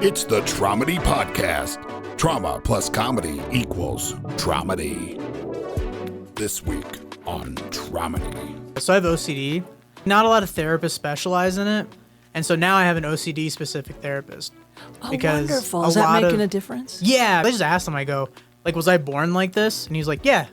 It's the Traumedy Podcast. Trauma plus comedy equals Traumedy. This week on Traumedy. So I have OCD. Not a lot of therapists specialize in it. And so now I have an OCD specific therapist. Oh, wonderful. Is that making a difference? Yeah. I just asked him, I go, like, was I born like this? And he's like, yeah.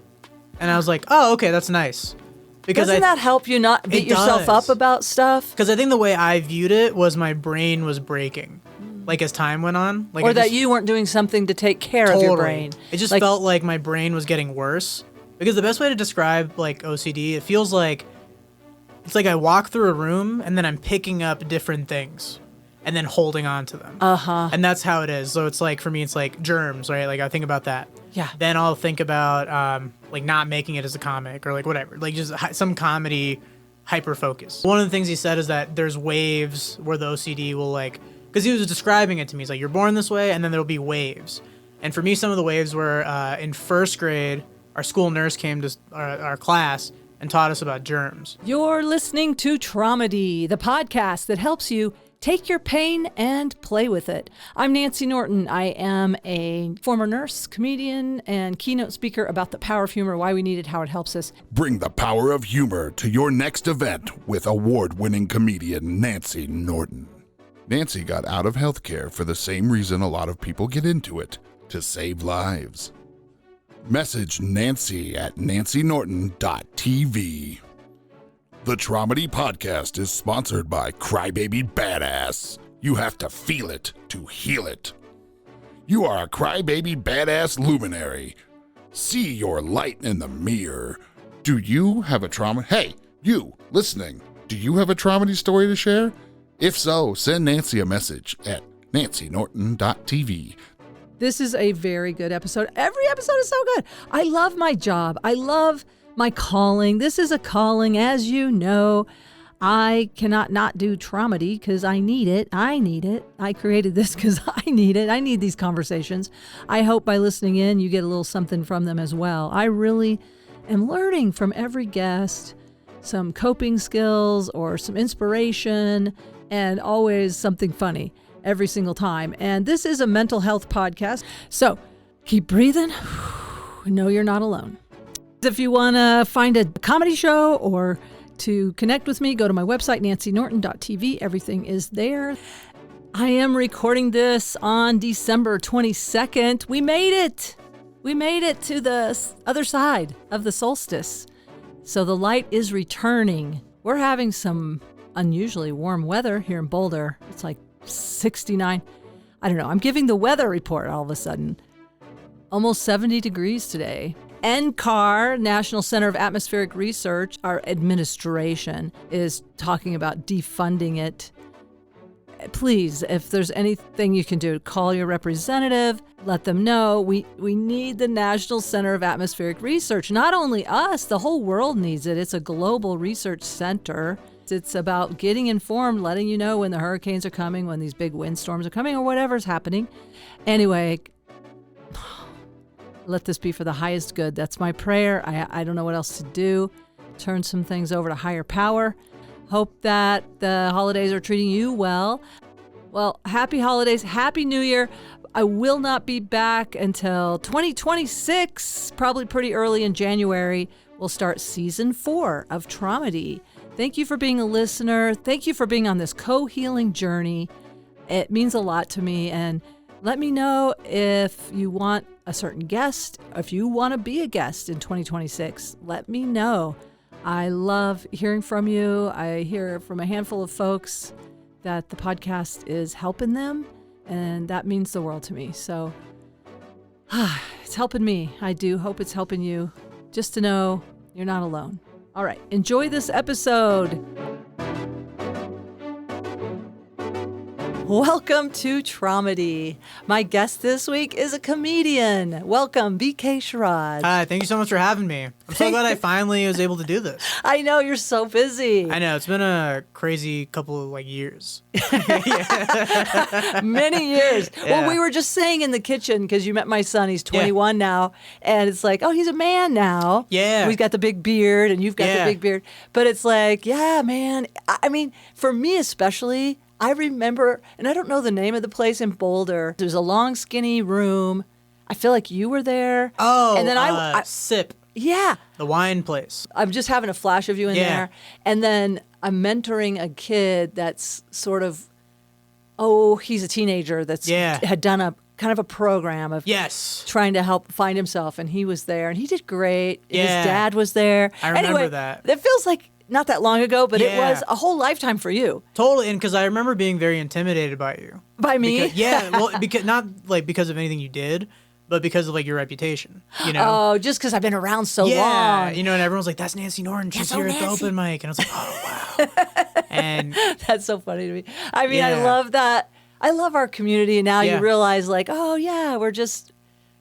And I was like, oh, okay, that's nice. Because Doesn't that help you not beat yourself up about stuff? Because I think the way I viewed it was my brain was breaking. Like as time went on. Like or that you weren't doing something to take care of your brain. It just felt like my brain was getting worse. Because the best way to describe like OCD, it feels like it's like I walk through a room and then I'm picking up different things and then holding on to them. Uh-huh. And that's how it is. So it's like, for me, it's like germs, right? Like I think about that. Yeah. Then I'll think about like not making it as a comic or like whatever. Like just some comedy hyper focus. One of the things he said is that there's waves where the OCD will like, because he was describing it to me. He's like, you're born this way, and then there'll be waves. And for me, some of the waves were in first grade, our school nurse came to our class and taught us about germs. You're listening to Traumedy, the podcast that helps you take your pain and play with it. I'm Nancy Norton. I am a former nurse, comedian, and keynote speaker about the power of humor, why we need it, how it helps us. Bring the power of humor to your next event with award-winning comedian Nancy Norton. Nancy got out of healthcare for the same reason a lot of people get into it, to save lives. Message Nancy at nancynorton.tv. The Traumedy Podcast is sponsored by Crybaby Badass. You have to feel it to heal it. You are a Crybaby Badass luminary. See your light in the mirror. Do you have a trauma? Hey, you listening, do you have a Traumedy story to share? If so, send Nancy a message at nancynorton.tv. This is a very good episode. Every episode is so good. I love my job. I love my calling. This is a calling, as you know. I cannot not do Traumedy because I need it. I need it. I created this because I need it. I need these conversations. I hope by listening in, you get a little something from them as well. I really am learning from every guest some coping skills or some inspiration, and always something funny every single time. And this is a mental health podcast. So keep breathing. Know you're not alone. If you want to find a comedy show or to connect with me, go to my website, nancynorton.tv. Everything is there. I am recording this on December 22nd. We made it. We made it to the other side of the solstice. So the light is returning. We're having some unusually warm weather here in Boulder. It's like 69. I don't know. I'm giving the weather report all of a sudden. Almost 70 degrees today. NCAR, National Center of Atmospheric Research, our administration is talking about defunding it. Please, if there's anything you can do, call your representative, let them know. We need the National Center of Atmospheric Research. Not only us, the whole world needs it. It's a global research center. It's about getting informed, letting you know when the hurricanes are coming, when these big windstorms are coming, or whatever's happening. Anyway, let this be for the highest good. That's my prayer. I don't know what else to do. Turn some things over to higher power. Hope that the holidays are treating you well. Well, happy holidays. Happy New Year. I will not be back until 2026, probably pretty early in January. We'll start season 4 of Traumedy. Thank you for being a listener. Thank you for being on this co-healing journey. It means a lot to me. And let me know if you want a certain guest, if you want to be a guest in 2026. Let me know. I love hearing from you. I hear from a handful of folks that the podcast is helping them, and that means the world to me. So it's helping me. I do hope it's helping you, just to know you're not alone. All right, enjoy this episode. Welcome to Traumedy. My guest this week is a comedian. Welcome, BK Sharad. Hi, thank you so much for having me. I'm so glad I finally was able to do this. I know, you're so busy. I know, it's been a crazy couple of years. Many years. Yeah. Well, we were just saying in the kitchen, because you met my son, he's 21 now, and it's like, oh, he's a man now. Yeah. He's got the big beard, and you've got the big beard. But it's like, yeah, man. I mean, for me especially, I remember, and I don't know the name of the place in Boulder. There was a long, skinny room. I feel like you were there. Oh, and then I Sip. Yeah. The wine place. I'm just having a flash of you in there. And then I'm mentoring a kid that's sort of, he's a teenager that's had done a kind of a program of trying to help find himself. And he was there and he did great. Yeah. His dad was there. I remember that. It feels like not that long ago, but it was a whole lifetime for you. Totally. And because I remember being very intimidated by you. By me? Because not like because of anything you did, but because of like your reputation, you know? Oh, just because I've been around so long. You know, and everyone's like, that's Nancy Norton. She's here at the open mic. And I was like, oh, wow. And that's so funny to me. I mean, I love that. I love our community. And now you realize like, oh yeah, we're just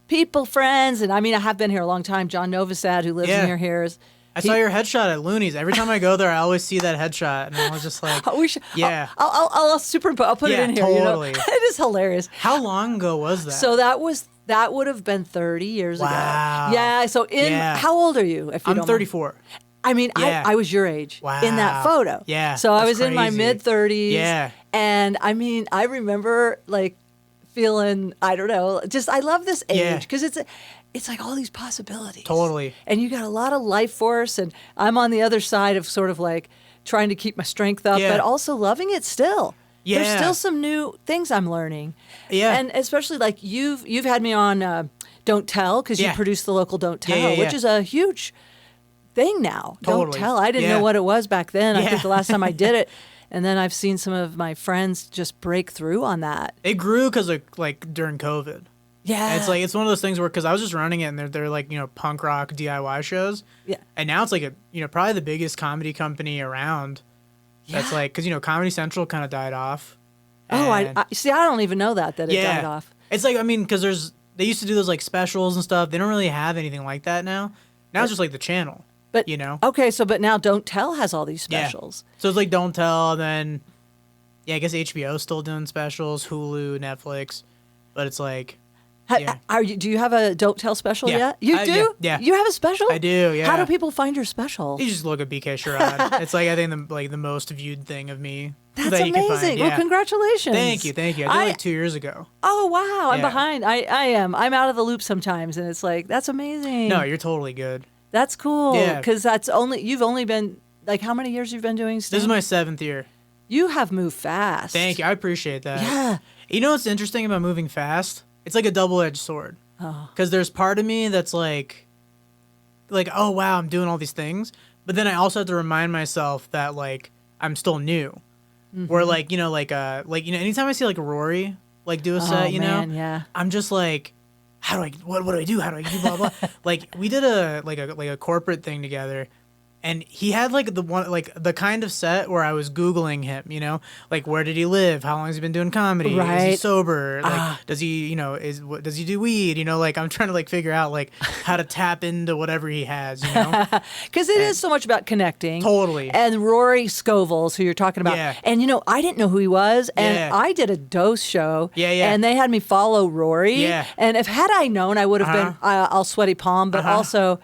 people, friends. And I mean, I have been here a long time. John Novosad, who lives near here, I saw your headshot at Looney's. Every time I go there, I always see that headshot, and I was just like, we should, I'll superimpose. I'll put it in here. Totally. You know? It is hilarious. How long ago was that? So that would have been 30 years ago. Yeah. So how old are you? If you I'm 34. I mean, I was your age in that photo. Yeah. So I was in my mid 30s. Yeah. And I mean, I remember like feeling, I don't know, just I love this age because it's like all these possibilities. Totally. And you got a lot of life force. And I'm on the other side of sort of like trying to keep my strength up, but also loving it still. Yeah. There's still some new things I'm learning. Yeah. And especially like you've had me on Don't Tell because you produce the local Don't Tell, which is a huge thing now. Totally. Don't Tell. I didn't know what it was back then. I think the last time I did it. And then I've seen some of my friends just break through on that. It grew because of like during COVID. Yeah. And it's one of those things where, because I was just running it and they're like, you know, punk rock DIY shows. Yeah. And now it's like probably the biggest comedy company around. Yeah. That's like, because, you know, Comedy Central kind of died off. Oh, I see. I don't even know that it died off. It's like, I mean, because they used to do those like specials and stuff. They don't really have anything like that now. Now it's just like the channel. But, you know? Okay, but now Don't Tell has all these specials. So it's like Don't Tell, and then, I guess HBO's still doing specials, Hulu, Netflix. But it's like... Do you have a Don't Tell special yet? You do? Yeah. You have a special? I do, yeah. How do people find your special? You just look at BK Sharad. It's like, I think, the most viewed thing of me. That's that you amazing. can find. Yeah. Well, congratulations. Thank you. I did it like 2 years ago. Oh, wow. I'm behind. I am. I'm out of the loop sometimes, and it's like, that's amazing. No, you're totally good. That's cool. Yeah. Because you've only been, like, how many years you've been doing stuff? This is my 7th year. You have moved fast. Thank you. I appreciate that. Yeah. You know what's interesting about moving fast? It's like a double-edged sword. Because there's part of me that's like, oh, wow, I'm doing all these things. But then I also have to remind myself that, like, I'm still new. Mm-hmm. Where, like, you know, anytime I see, like, Rory, like, do a set, you know, I'm just like, what do I do? How do I do blah, blah? Like, we did a corporate thing together. And he had like the kind of set where I was Googling him, you know, like where did he live? How long has he been doing comedy? Right. Is he sober? Like, does he, you know, does he do weed? You know, like I'm trying to like figure out like how to tap into whatever he has, you know, because it is so much about connecting. Totally. And Rory Scovel's, who you're talking about, and you know, I didn't know who he was, and I did a Dose show, and they had me follow Rory, and had I known, I would have been all sweaty palm, but also.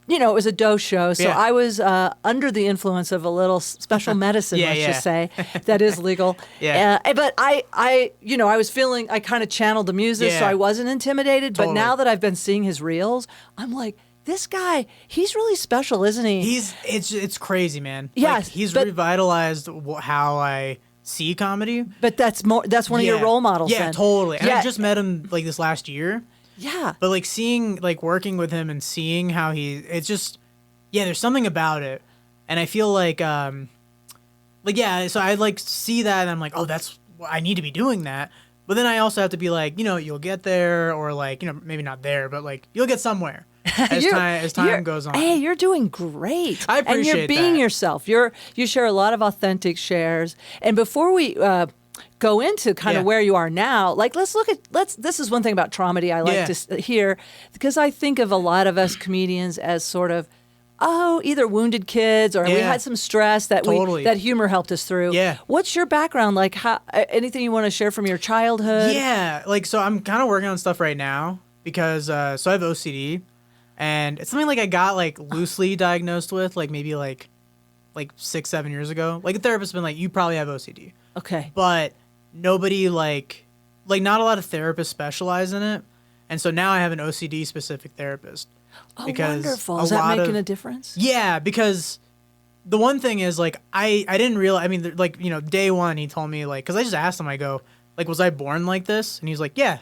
You know, it was a Dose show, so I was under the influence of a little special medicine, let's just say, that is legal. But I was feeling, I kind of channeled the music, so I wasn't intimidated. Totally. But now that I've been seeing his reels, I'm like, this guy, he's really special, isn't he? It's crazy, man. Yes, like, he's revitalized how I see comedy. But that's one of your role models. Yeah, then. Totally. And I just met him like this last year. Yeah. But like working with him and seeing how it's just, there's something about it. And I feel like, so I like see that and I'm like, oh, I need to be doing that. But then I also have to be like, you know, you'll get there or like, you know, maybe not there, but like you'll get somewhere as time goes on. Hey, you're doing great. I appreciate that. And you're being yourself. You share a lot of authentic shares. And before we, go into kind of where you are now. Like, this is one thing about Traumedy I like to hear, because I think of a lot of us comedians as sort of, either wounded kids or we had some stress that that humor helped us through. Yeah. What's your background? Like, anything you want to share from your childhood? Yeah. Like, so I'm kind of working on stuff right now because, so I have OCD and it's something like I got like loosely diagnosed with, like maybe like like 6-7 years ago. Like a therapist has been like, you probably have OCD. Okay. But nobody like not a lot of therapists specialize in it. And so now I have an OCD specific therapist. Oh, Because wonderful. Is that making a difference? Yeah, because the one thing is like I didn't realize. I mean, like day one he told me like because I just asked him. I go like, was I born like this? And he's like, yeah.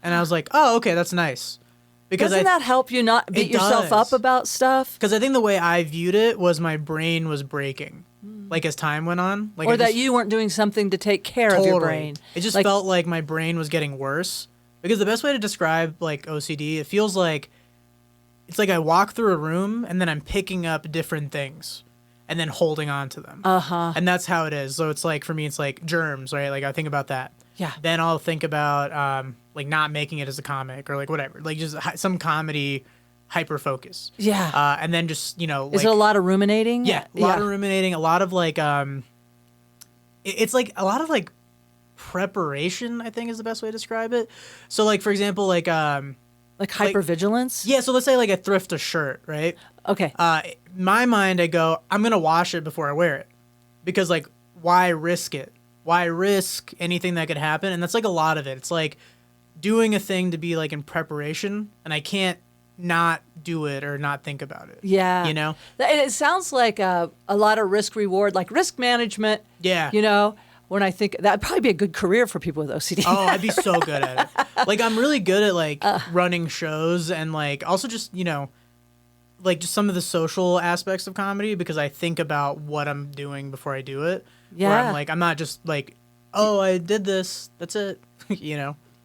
And I was like, oh, okay, that's nice. Because Doesn't that help you not beat yourself up about stuff? Because I think the way I viewed it was my brain was breaking, like as time went on. Like or that you weren't doing something to take care of your brain. It just felt like my brain was getting worse. Because the best way to describe like OCD, it feels like it's like I walk through a room and then I'm picking up different things and then holding on to them. Uh-huh. And that's how it is. So it's like, for me, it's like germs, right? Like I think about that. Yeah. Then I'll think about like not making it as a comic or like whatever, like just some comedy hyper focus. Yeah. And then just, is it a lot of ruminating? Yeah. A lot of ruminating, a lot of like, it's like a lot of like preparation, I think is the best way to describe it. So like, for example, like hypervigilance? Yeah. So let's say like I thrift a shirt, right? Okay. In my mind, I go, I'm going to wash it before I wear it because like, why risk it? Why risk anything that could happen? And that's like a lot of it. It's like doing a thing to be like in preparation and I can't not do it or not think about it. Yeah. And it sounds like a lot of risk reward, like risk management. Yeah. When I think that'd probably be a good career for people with OCD. Oh, I'd be so good at it. Like I'm really good at like running shows and like also just, like just some of the social aspects of comedy because I think about what I'm doing before I do it. Yeah. Where I'm like, I'm not just like, oh, I did this. That's it.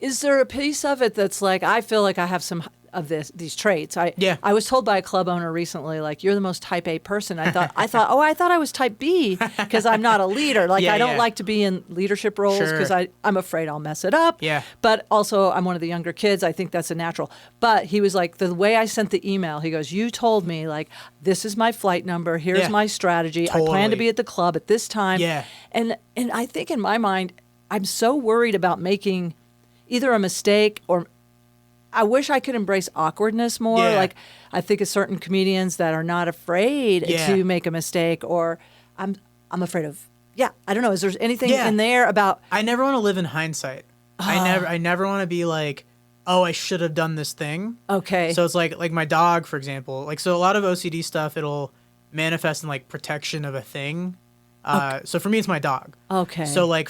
Is there a piece of it that's like, I feel like I have some of these traits? I was told by a club owner recently, like, you're the most type A person. I thought I was type B because I'm not a leader. Like, I don't like to be in leadership roles because I'm afraid I'll mess it up. Yeah. But also, I'm one of the younger kids. I think that's a natural. But he was like, the way I sent the email, he goes, you told me, like, this is my flight number. Here's my strategy. Totally. I plan to be at the club at this time. Yeah. And I think in my mind, I'm so worried about making either a mistake or I wish I could embrace awkwardness more. Yeah. Like I think of certain comedians that are not afraid to make a mistake, or I'm afraid of. Yeah, I don't know. Is there anything in there about? I never want to live in hindsight. I never want to be like, oh, I should have done this thing. Okay. So it's like my dog, for example. Like so, a lot of OCD stuff it'll manifest in like protection of a thing. So for me, it's my dog. Okay. So like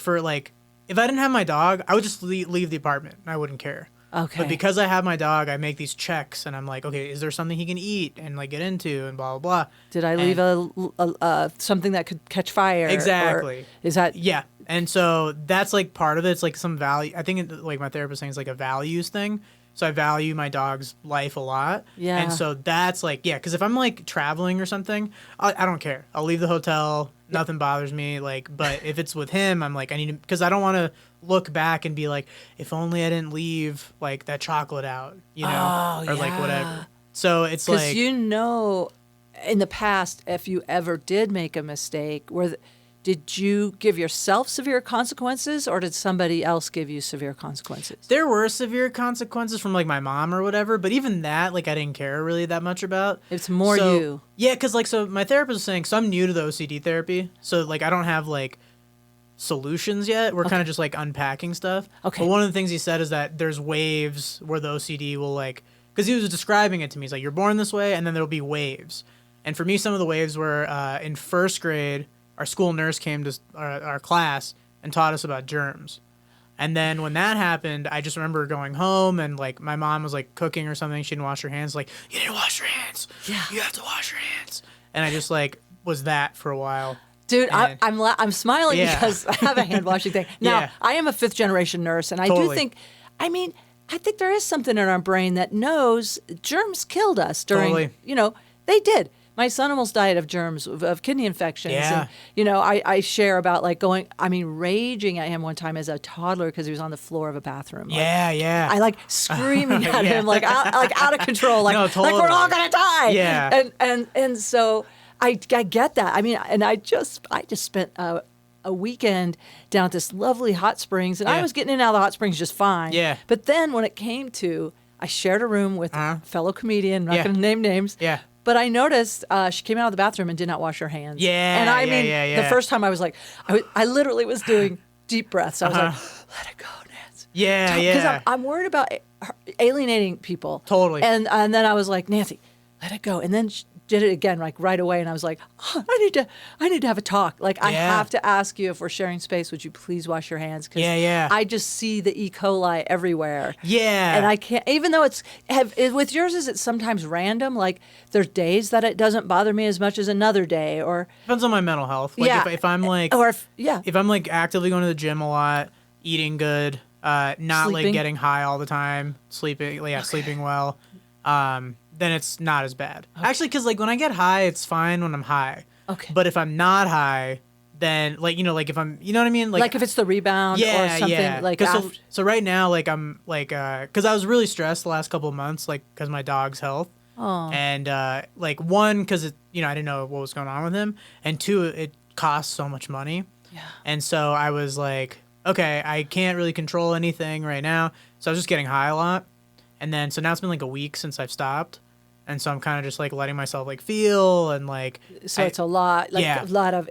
if I didn't have my dog, I would just leave the apartment. I wouldn't care. Okay. But because I have my dog, I make these checks, and I'm like, okay, is there something he can eat and like get into, and blah blah blah. Did I leave a something that could catch fire? Exactly. Is that? Yeah. And so that's like part of it. It's like some value. I think like my therapist saying it's like a values thing. So I value my dog's life a lot. Yeah. And so that's like, because if I'm like traveling or something, I don't care. I'll leave the hotel. Nothing bothers me. Like, but if it's with him, I'm like, I need to, because I don't want to look back and be like, if only I didn't leave like that chocolate out, or like whatever. So it's like, because in the past, if you ever did make a mistake, did you give yourself severe consequences or did somebody else give you severe consequences? There were severe consequences from like my mom or whatever, but even that, like I didn't care really that much about. It's more you. Yeah, because like, so my therapist was saying, so I'm new to the OCD therapy. So like I don't have like solutions yet. We're kind of just like unpacking stuff. Okay. But one of the things he said is that there's waves where the OCD will like, because he was describing it to me. He's like, you're born this way and then there'll be waves. And for me, some of the waves were in first grade, our school nurse came to our class and taught us about germs. And then when that happened, I just remember going home and like my mom was like cooking or something. She didn't wash her hands. Like, you didn't wash your hands. Yeah. You have to wash your hands. And I just like was that for a while. Dude, I'm smiling because I have a hand washing thing. Now, I am a 5th generation nurse and I do think, I think there is something in our brain that knows germs killed us during, they did. My son almost died of germs, of kidney infections. Yeah. And, I share about like raging at him one time as a toddler because he was on the floor of a bathroom. Yeah. I like screaming at him like out of control, like, No, totally. like we're all going to die. Yeah. And so I get that. I mean, and I just spent a weekend down at this lovely hot springs and I was getting in and out of the hot springs just fine. Yeah. But then when it came to, I shared a room with a fellow comedian, I'm not going to name names. Yeah. But I noticed she came out of the bathroom and did not wash her hands. Yeah, and I yeah, mean, yeah. the first time I was like, I literally was doing deep breaths. I was like, let it go, Nancy. Yeah, Because I'm worried about alienating people. Totally. And then I was like, Nancy, let it go. And then she did it again, like right away. And I was like, I need to have a talk. Like, I have to ask you, if we're sharing space, would you please wash your hands? Because I just see the E. coli everywhere. Yeah. And I can't, even though with yours, is it sometimes random? Like, there's days that it doesn't bother me as much as another day, or depends on my mental health. Like if I'm like, if I'm like actively going to the gym a lot, eating good, not Sleeping. like getting high all the time, sleeping well, then it's not as bad. Okay. Actually, because like when I get high, it's fine when I'm high. Okay. But if I'm not high, then like, like if I'm, you know what I mean? Like if it's the rebound or something. Yeah. Like so right now, like I'm like, because I was really stressed the last couple of months, like because my dog's health. Oh. And like one, because I didn't know what was going on with him, and two, it costs so much money. Yeah. And so I was like, okay, I can't really control anything right now, so I was just getting high a lot. And then so now it's been like a week since I've stopped, and so I'm kind of just like letting myself like feel and like. So it's a lot, like a lot of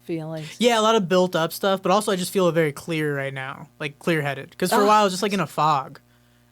feelings. Yeah, a lot of built up stuff, but also I just feel very clear right now, like clear headed. Because for a while I was just like in a fog,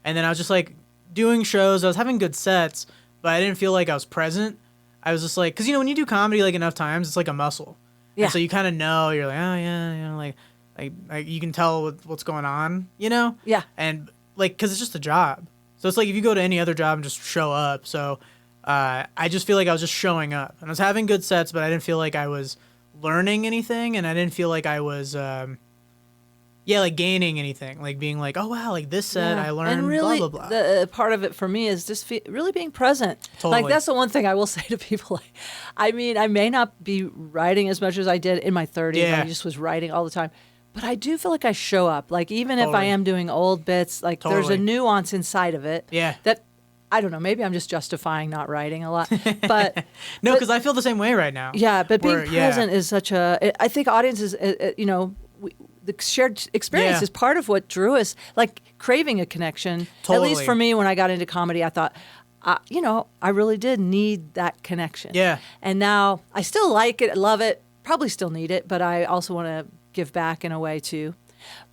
and then I was just like doing shows. I was having good sets, but I didn't feel like I was present. I was just like, because when you do comedy like enough times, it's like a muscle. Yeah. And so you kind of know, you're like, oh yeah, like you can tell what's going on, Yeah. And like, because it's just a job. So it's like if you go to any other job and just show up. So I just feel like I was just showing up, and I was having good sets, but I didn't feel like I was learning anything, and I didn't feel like I was like gaining anything, like being like, oh wow, like this set I learned, and really, blah blah blah. The part of it for me is just really being present. Totally. Like that's the one thing I will say to people. Like, I mean, I may not be writing as much as I did in my 30s. Yeah. I just was writing all the time. But I do feel like I show up. Like even if I am doing old bits, like there's a nuance inside of it. Yeah. That I don't know. Maybe I'm just justifying not writing a lot. But no, because I feel the same way right now. Yeah, but being present is such a. I think audiences, the shared experience is part of what drew us. Like craving a connection. Totally. At least for me, when I got into comedy, I thought. I really did need that connection. Yeah. And now I still like it, love it, probably still need it, but I also want to give back in a way too.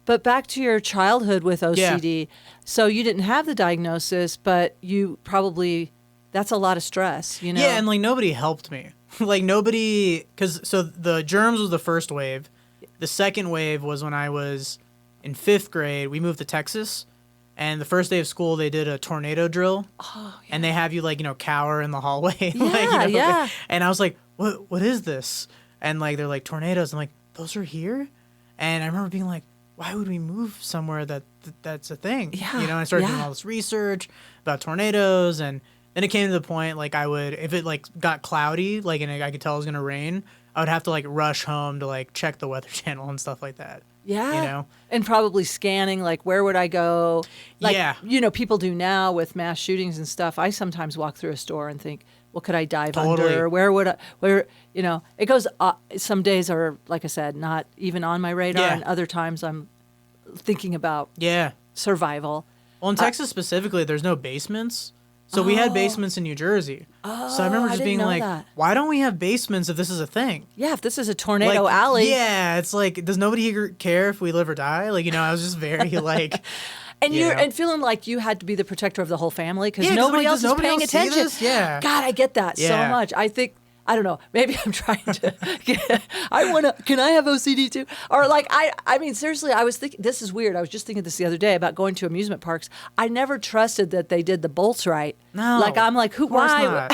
But back to your childhood with OCD. Yeah. So you didn't have the diagnosis, but you probably, that's a lot of stress, Yeah, and like nobody helped me. Like nobody, so the germs was the first wave. The second wave was when I was in 5th grade. We moved to Texas. And the first day of school, they did a tornado drill. Oh, yeah. And they have you cower in the hallway. Yeah, And I was like, what is this? And like, they're like tornadoes. I'm like, those are here? And I remember being like, why would we move somewhere that's a thing? Yeah. And I started doing all this research about tornadoes. And then it came to the point, like I would, if it like got cloudy, like, and I could tell it was going to rain, I would have to like rush home to like check the Weather Channel and stuff like that. Yeah. And probably scanning, like, where would I go? Like, people do now with mass shootings and stuff. I sometimes walk through a store and think, well, could I dive under? Where would it goes, some days are, like I said, not even on my radar. And other times I'm thinking about survival. Well, in Texas specifically, there's no basements. So we had basements in New Jersey. So I remember just being like, why don't we have basements if this is a thing? Yeah, if this is a tornado alley. Yeah, it's like, does nobody here care if we live or die? Like, I was just very like... And feeling like you had to be the protector of the whole family because nobody else is paying attention. Yeah. God, I get that so much. I think... I don't know. Maybe I'm trying to. Can I have OCD too? Or like I mean, seriously, I was thinking. This is weird. I was just thinking this the other day about going to amusement parks. I never trusted that they did the bolts right. No. Like I'm like, why?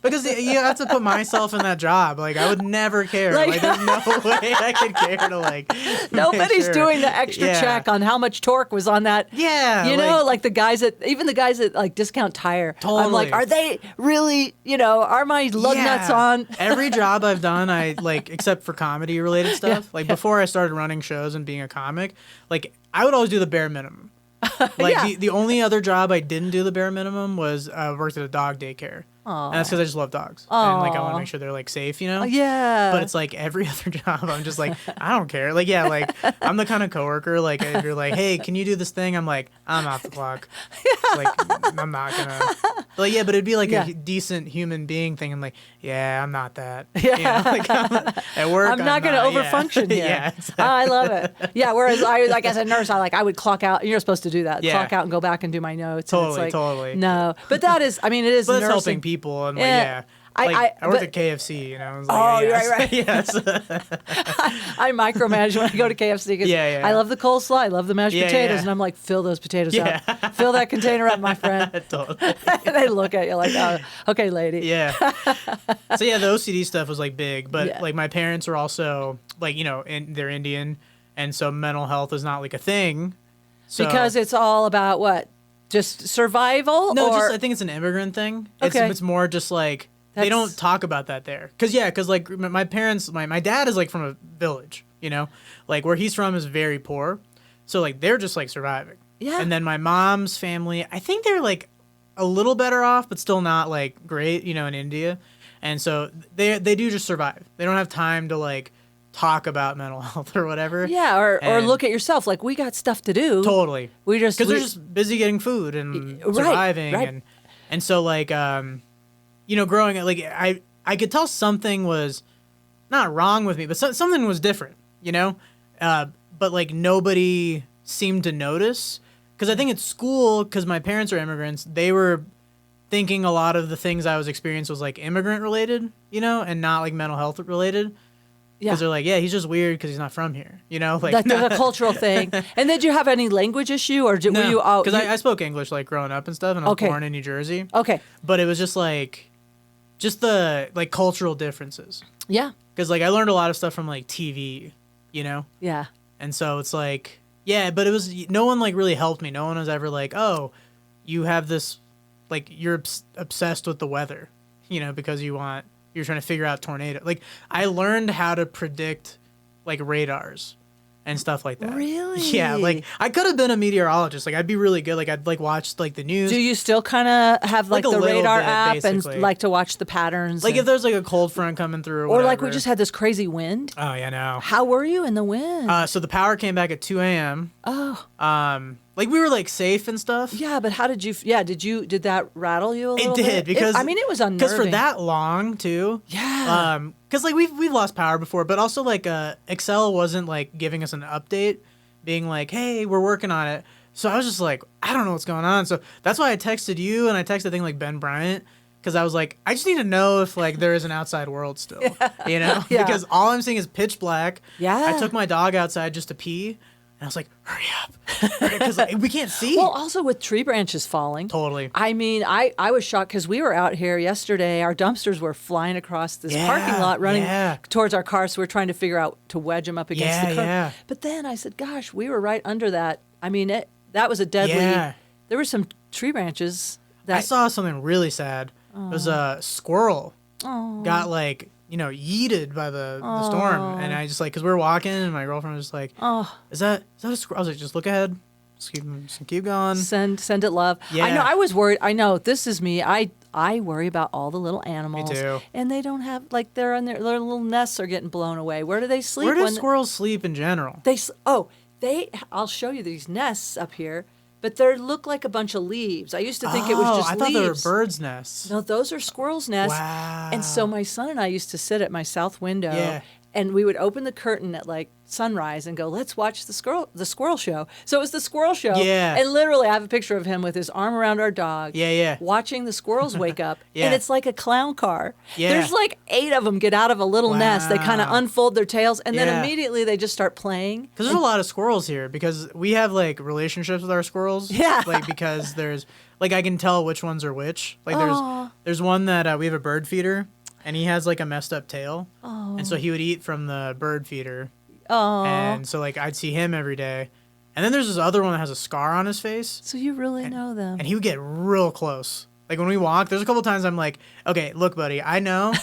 Because you have to put myself in that job. Like I would never care. Like there's no way I could care to like. Nobody's doing the extra check on how much torque was on that. Yeah. Like the guys at like Discount Tire. Totally. I'm like, are they really? Are my lug nuts on? Every job I've done, I like, except for comedy related stuff. Like before I started running shows and being a comic, like I would always do the bare minimum. Like the only other job I didn't do the bare minimum was worked at a dog daycare. Aww. And that's because I just love dogs. Aww. And like I want to make sure they're like safe, Yeah. But it's like every other job, I'm just like, I don't care. Like, like I'm the kind of coworker, like if you're like, hey, can you do this thing? I'm like, I'm off the clock. Like, I'm not gonna. Like, yeah, but it'd be like Yeah. a decent human being thing. I'm like, yeah, I'm not that. Yeah. You know, like, at work, I'm not going to yeah. overfunction here. Yeah, exactly. Oh, I love it. Yeah. Whereas I, like as a nurse, I would clock out. You're supposed to do that. Yeah. Clock out and go back and do my notes. And it's Totally, like, totally. No, but that is. I mean, it is But it's nursing. helping people, and like, Yeah. yeah. Like, I worked but- at KFC, you know. It was like, Oh, yeah, right. Yes. I micromanage when I go to KFC because Yeah. I love the coleslaw, I love the mashed Yeah, potatoes, yeah. and I'm like, fill those potatoes Yeah. up, fill that container up, my friend. Totally. And they look at you like, oh, okay, lady. Yeah. So yeah, the OCD stuff was like big, but Yeah. like my parents were also like, you know, they're Indian, and so mental health is not like a thing. So, Because it's all about what, just survival, no, or just I think it's an immigrant thing. Okay. It's more just like they That's- don't talk about that there. Cause like my parents, my dad is like from a village, you know, like where he's from is very poor, so like they're just like surviving. Yeah. And then my mom's family, I think they're like a little better off, but still not like great, you know, in India. And so they do just survive. They don't have time to like talk about mental health or whatever. yeah, or And- look at yourself. Like, we got stuff to do. Totally. We just Because they're just busy getting food and Right, surviving, right. and so like you know, growing up, like I could tell something was not wrong with me, but something was different, you know, but like nobody seemed to notice. Because I think at school, because my parents are immigrants, they were thinking a lot of the things I was experiencing was like immigrant related, you know, and not like mental health related. yeah. Because they're like, yeah, he's just weird because he's not from here, you know, like That's a cultural thing. And did you have any language issue, or were you all? because I spoke English like growing up and stuff, and I was Okay. born in New Jersey. Okay. But it was just like, just the like cultural differences. Yeah. Because like I learned a lot of stuff from like TV, you know, Yeah. and so it's like, yeah, but it was no one like really helped me. No one was ever like, oh, you have this, like you're obsessed with the weather, you know, because you're trying to figure out tornado. Like I learned how to predict like radars and stuff like that. Really? Yeah, like I could have been a meteorologist. Like I'd be really good. Like I'd like watch like the news. Do you still kind of have like Like a the little radar bit, app basically. and like to watch the patterns? Like and- if there's like a cold front coming through, or or like we whatever. just had this crazy wind. Oh yeah, no. How were you in the wind? So the power came back at 2 a.m. Oh, Like we were like safe and stuff. yeah, but how did you? Yeah, did that rattle you a little It bit? did because I mean, it was unnerving. because for that long too. Yeah. Because like we've lost power before, but also like Excel wasn't like giving us an update, being like, hey, we're working on it. So I was just like, I don't know what's going on. So that's why I texted you, and I texted I think like Ben Bryant, because I was like, I just need to know if like there is an outside world still, you know? Yeah. Because all I'm seeing is pitch black. Yeah. I took my dog outside just to pee, and I was like, hurry up, because like, we can't see. Well, also with tree branches falling. Totally. I mean, I was shocked because we were out here yesterday. Our dumpsters were flying across this Yeah, parking lot, running yeah. towards our car. So we're trying to figure out to wedge them up against the Yeah, curb. yeah. But then I said, "Gosh, we were right under that." I mean, that was a deadly. Yeah. There were some tree branches that I saw something really sad. It was a squirrel got like, you know, yeeted by the storm, and I just like, because we were walking, and my girlfriend was just like, is that a squirrel? I was like, just look ahead, just keep going. send it love. I Yeah. know. I was worried. I know this is me. I worry about all the little animals. too. And they don't have like they're in their little nests are getting blown away. Where do they sleep? Where do when squirrels sleep in general? I'll show you these nests up here, but they look like a bunch of leaves. I used to think it was just I leaves. thought they were birds' nests. No, those are squirrels' nests. Wow. And so my son and I used to sit at my south window, Yeah. and we would open the curtain at like sunrise and go, "Let's watch the squirrel show." So it was the squirrel show. Yeah. And literally, I have a picture of him with his arm around our dog. Yeah, yeah. Watching the squirrels wake up, Yeah. and it's like a clown car. Yeah. There's like 8 of them get out of a little nest. They kind of Wow. unfold their tails, and Yeah. then immediately they just start playing. Because there's a lot of squirrels here, because we have like relationships with our squirrels. Yeah. Like because there's like I can tell which ones are which. Like Aw. there's one that we have a bird feeder, and he has like a messed up tail, and so he would eat from the bird feeder, Oh, and so like I'd see him every day. And then there's this other one that has a scar on his face, so you really know them. and he would get real close. Like when we walk, there's a couple times I'm like, okay, look, buddy, I know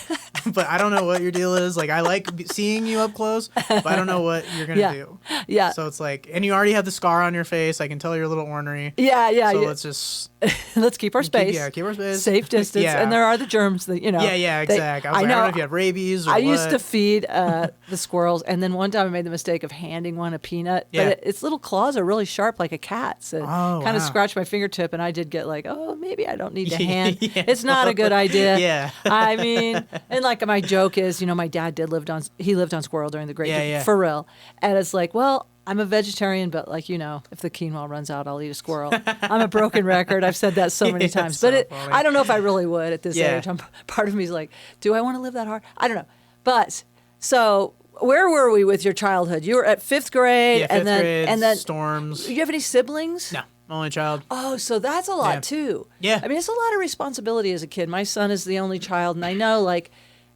but I don't know what your deal is. Like, I like seeing you up close, but I don't know what you're going to do. Yeah. So it's like, and you already have the scar on your face. I can tell you're a little ornery. Yeah. So let's just... Let's keep our space. Keep our space. Safe distance. Yeah. And there are the germs that, Yeah, exactly. I don't know if you have rabies or I what. used to feed the squirrels, and then one time I made the mistake of handing one a peanut. Yeah. But its little claws are really sharp like a cat's. It kind of wow. scratched my fingertip, and I did get like, oh, maybe I don't need to hand. Yeah. It's not a good idea. Yeah. I mean, and like my joke is, my dad lived on squirrel during the Great for real. And it's like, well, I'm a vegetarian, but like, if the quinoa runs out, I'll eat a squirrel. I'm a broken record. I've said that so many times, but funny. I don't know if I really would at this age. Part of me is like, do I want to live that hard? I don't know. But so where were we with your childhood? You were at 5th grade, Yeah, 5th and grade, then storms. You have any siblings? No, only child. Oh, so that's a lot too. Yeah. I mean, it's a lot of responsibility as a kid. My son is the only child, and I know like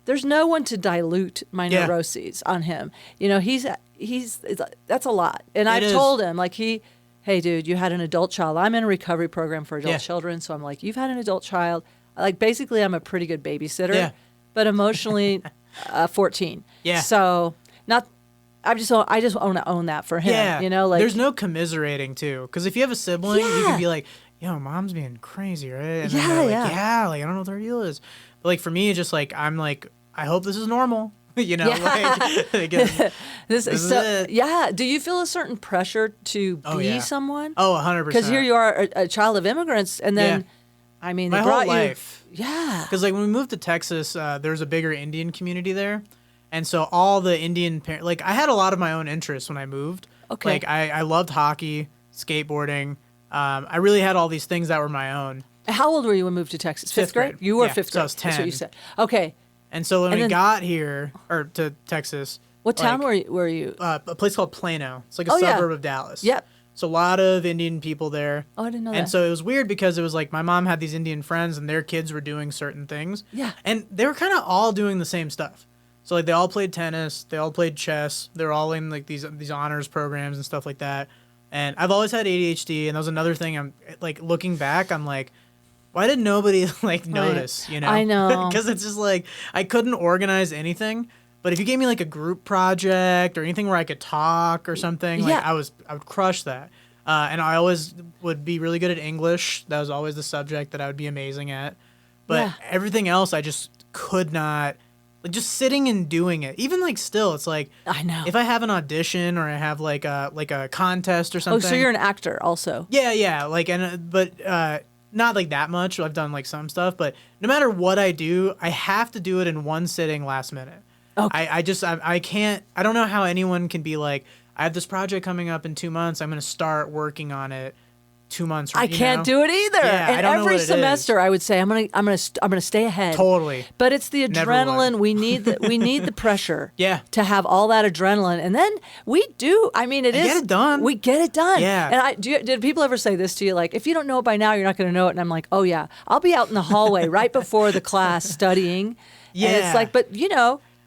there's no one to dilute my neuroses on him. He's that's a lot. And I've told him like hey dude, you had an adult child. I'm in a recovery program for adult children, so I'm like, you've had an adult child. Like basically I'm a pretty good babysitter, but emotionally 14. Yeah. So I just want to own that for him. Yeah. Like there's no commiserating too, because if you have a sibling, you can be like, yo, mom's being crazy, right? And then they're like, like I don't know what their deal is. But like for me, just like I'm like, I hope this is normal. Like again, this is it. Yeah. Do you feel a certain pressure to be someone? Oh, 100%. Because here you are, a child of immigrants, and then, I mean, they my brought whole life. Yeah. Because like when we moved to Texas, there's a bigger Indian community there, and so all the Indian like I had a lot of my own interests when I moved. Okay. Like I loved hockey, skateboarding. I really had all these things that were my own. How old were you when you moved to Texas? 5th grade? You were 5th grade. So I was 10. That's what you said. Okay. And so when we got here, or to Texas. What town were you? A place called Plano. It's like a suburb of Dallas. Yep. So a lot of Indian people there. Oh, I didn't know that. And so it was weird because it was like my mom had these Indian friends and their kids were doing certain things. Yeah. And they were kind of all doing the same stuff. So like they all played tennis, they all played chess, they're all in like these honors programs and stuff like that. And I've always had ADHD, and that was another thing. I'm like looking back, I'm like, why did nobody like notice? I know. Because it's just like I couldn't organize anything. But if you gave me like a group project or anything where I could talk or something, like I would crush that. And I always would be really good at English. That was always the subject that I would be amazing at. But everything else, I just could not. Like just sitting and doing it, even like still, it's like I know. If I have an audition or I have like a contest or something. Oh, so you're an actor also? Yeah. Like but not like that much. I've done like some stuff, but no matter what I do, I have to do it in one sitting last minute. Okay. I can't. I don't know how anyone can be like, I have this project coming up in 2 months. I'm gonna start working on it. 2 months. I can't do it either. Yeah, and every semester, I would say I'm gonna stay ahead. Totally. But it's the adrenaline. We need the pressure. To have all that adrenaline, and then we do. I mean, get it done. We get it done. Yeah. And did people ever say this to you? Like, if you don't know it by now, you're not gonna know it. And I'm like, oh yeah, I'll be out in the hallway right before the class studying. Yeah. And it's like, but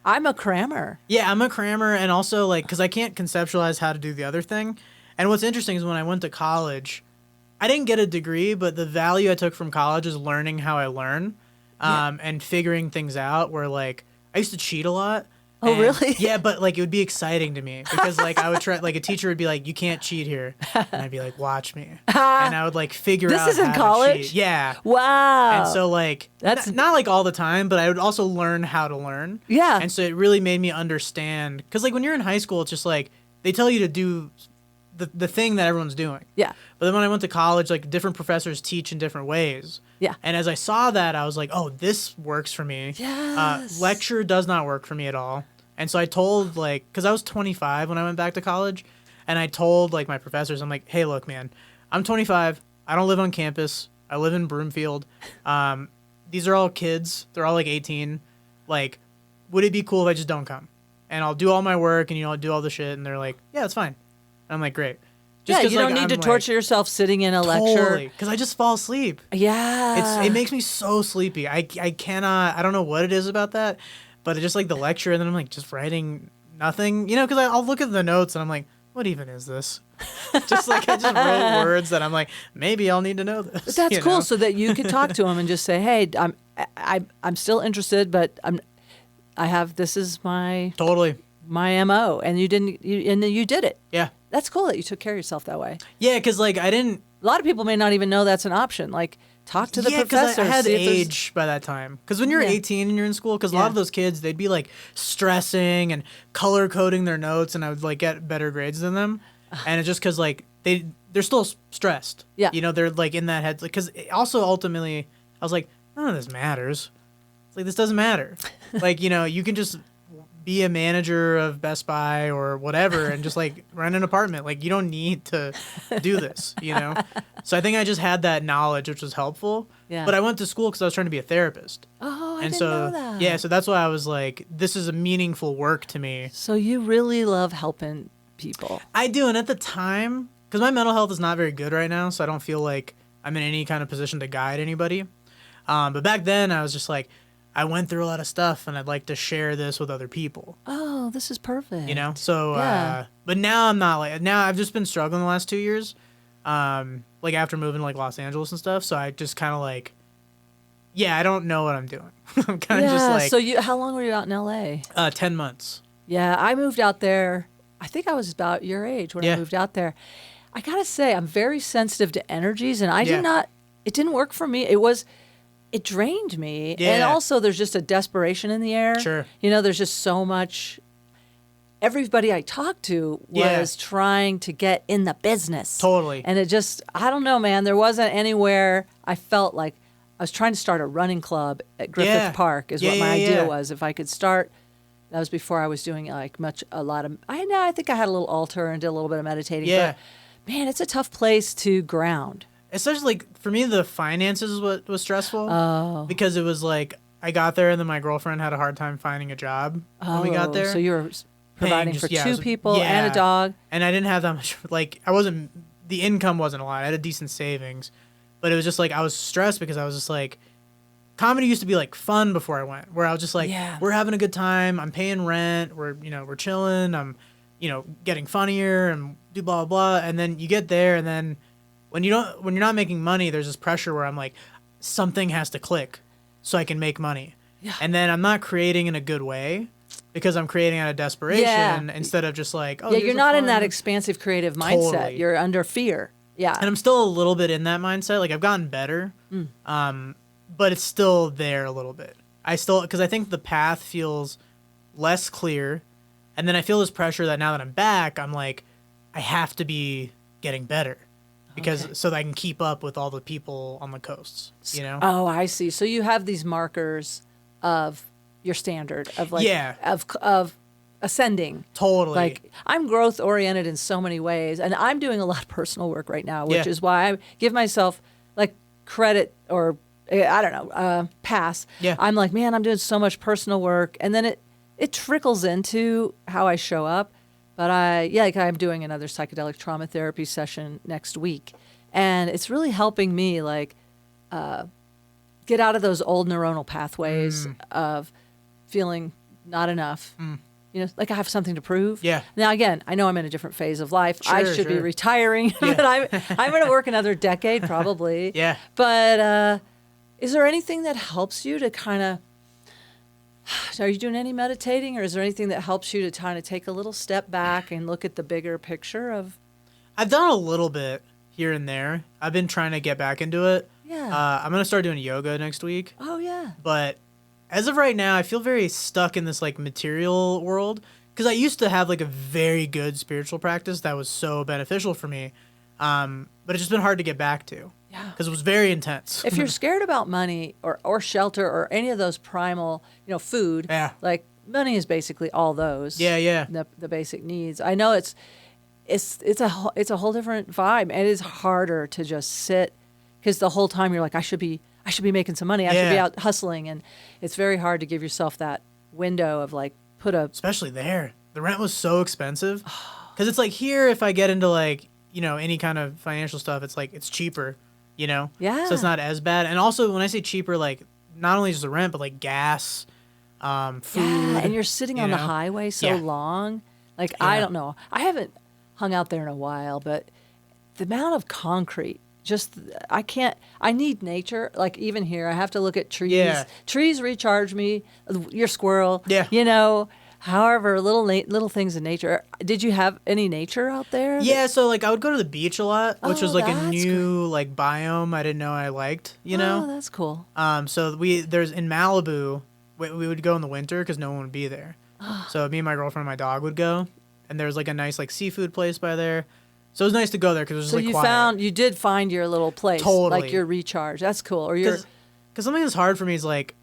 I'm a crammer. Yeah, I'm a crammer, and also like because I can't conceptualize how to do the other thing. And what's interesting is when I went to college, I didn't get a degree, but the value I took from college is learning how I learn, and figuring things out. Where like I used to cheat a lot. Oh, really? Yeah, but like it would be exciting to me because like I would try. Like a teacher would be like, "You can't cheat here," and I'd be like, "Watch me," and I would like figure out. This is in how college? to cheat. Yeah. Wow. And so like that's not like all the time, but I would also learn how to learn. Yeah. And so it really made me understand because like when you're in high school, it's just like they tell you to do the thing that everyone's doing. Yeah. But then when I went to college, like different professors teach in different ways. Yeah. And as I saw that, I was like, oh, this works for me. Yes. Lecture does not work for me at all. And so I told like, because I was 25 when I went back to college, and I told like my professors, I'm like, hey, look, man, I'm 25. I don't live on campus. I live in Broomfield. These are all kids. They're all like 18. Like, would it be cool if I just don't come? And I'll do all my work and, I'll do all the shit. And they're like, yeah, it's fine. I'm like, great. Just you don't need to torture yourself sitting in a lecture. Totally, because I just fall asleep. Yeah. It makes me so sleepy. I cannot, I don't know what it is about that, but it's just like the lecture, and then I'm like just writing nothing, because I'll look at the notes and I'm like, what even is this? Just like I just wrote words that I'm like, maybe I'll need to know this. But that's cool, so that you could talk to him and just say, hey, I'm still interested, but This is my Totally. MO, and you did it. Yeah. That's cool that you took care of yourself that way. Yeah, because like I didn't. A lot of people may not even know that's an option. Like, talk to the professor. I had see if there's- age by that time. Because when you're 18 and you're in school, because a lot of those kids, they'd be like stressing and color coding their notes, and I would like get better grades than them. And it's just because like they're still stressed. Yeah. You know, they're like in that head. Because also ultimately, I was like, none of this matters. It's like, this doesn't matter. Like, you know, you can just be a manager of Best Buy or whatever and just like rent an apartment. Like, you don't need to do this, you know? So I think I just had that knowledge, which was helpful. Yeah. But I went to school because I was trying to be a therapist. Oh, I And didn't so, know that. yeah, so that's why I was like, this is a meaningful work to me. So you really love helping people. I do. And at the time, because my mental health is not very good right now, so I don't feel like I'm in any kind of position to guide anybody. But back then, I was just like, I went through a lot of stuff, and I'd like to share this with other people. Oh, this is perfect. You know? So, Yeah. but now I'm not like, now I've just been struggling the last 2 years, like after moving to like Los Angeles and stuff. So I just kind of like, yeah, I don't know what I'm doing. I'm kind of just like, So how long were you out in LA? 10 months. Yeah, I moved out there. I think I was about your age when I Yeah. moved out there. I gotta say, I'm very sensitive to energies, and I Yeah. did not. It didn't work for me. It drained me, and Yeah. also there's just a desperation in the air. Sure. You know, there's just so much. Everybody I talked to Yeah. was trying to get in the business. Totally. And it just, I don't know, man. There wasn't anywhere I felt like I was trying to start a running club at Griffith Yeah. Park is Yeah, what my yeah, idea yeah. was. If I could start, that was before I was doing like a lot of, I think I had a little altar and did a little bit of meditating. Yeah. But man, it's a tough place to ground. Especially like for me, the finances is what was stressful. Because it was like I got there and then my girlfriend had a hard time finding a job when we got there. So you were providing just- for yeah, it two was- people yeah. and a dog. And I didn't have that much. Like the income wasn't a lot. I had a decent savings, but it was just like I was stressed because I was just like, comedy used to be like fun before I went, where I was just like, Yeah. we're having a good time. I'm paying rent. We're chilling. I'm getting funnier and do blah blah blah. And then you get there, and then when you're not making money, there's this pressure where I'm like, something has to click so I can make money. Yeah. And then I'm not creating in a good way because I'm creating out of desperation Yeah. instead of just like, oh, Yeah, here's you're a not in fun- that expansive creative mindset. Totally. You're under fear. Yeah. And I'm still a little bit in that mindset. Like I've gotten better, but it's still there a little bit. Because I think the path feels less clear, and then I feel this pressure that now that I'm back, I'm like, I have to be getting better, because so that I can keep up with all the people on the coasts. You know? Oh, I see. So you have these markers of your standard of like Yeah. of ascending. Totally. Like I'm growth oriented in so many ways, and I'm doing a lot of personal work right now, which Yeah. is why I give myself like credit or I don't know, pass. Yeah. I'm like, man, I'm doing so much personal work, and then it trickles into how I show up. But like I'm doing another psychedelic trauma therapy session next week, and it's really helping me like get out of those old neuronal pathways of feeling not enough. You know, like I have something to prove. Yeah. Now, again, I know I'm in a different phase of life. I Sure, should be sure. retiring, Yeah. but I'm going to work another decade probably. Yeah. But is there anything that helps you to kind of, are you doing any meditating, or is there anything that helps you to kind of take a little step back and look at the bigger picture of? I've done a little bit here and there. I've been trying to get back into it. Yeah. I'm gonna start doing yoga next week. Oh, yeah. But as of right now, I feel very stuck in this like material world, because I used to have like a very good spiritual practice that was so beneficial for me, but it's just been hard to get back to. Yeah. Because it was very intense. If you're scared about money or shelter or any of those primal, food, Yeah. like money is basically all those. Yeah. The basic needs. I know it's a whole different vibe. It is harder to just sit, because the whole time you're like, I should be making some money. I should be Yeah. out hustling, and it's very hard to give yourself that window of like Especially there, the rent was so expensive. Because it's like here, if I get into like any kind of financial stuff, it's like it's cheaper. Yeah. So it's not as bad. And also when I say cheaper, like not only just the rent, but like gas, food. Yeah, and you're sitting on the know? highway so Yeah. long. Like, Yeah. I don't know. I haven't hung out there in a while, but the amount of concrete I need nature. Like even here, I have to look at trees. Yeah. Trees recharge me. Your squirrel. Yeah. You know, however, little things in nature. Did you have any nature out there? Yeah, so like I would go to the beach a lot, which was like a that's new like biome I didn't know I liked, you Oh, know? that's cool. So there's in Malibu, we would go in the winter because no one would be there. So me and my girlfriend and my dog would go, and there was like a nice like seafood place by there. So it was nice to go there because it was So just, like, you quiet. you did find your little place, Totally. like your recharge. That's cool. Or your Because something that's hard for me is like,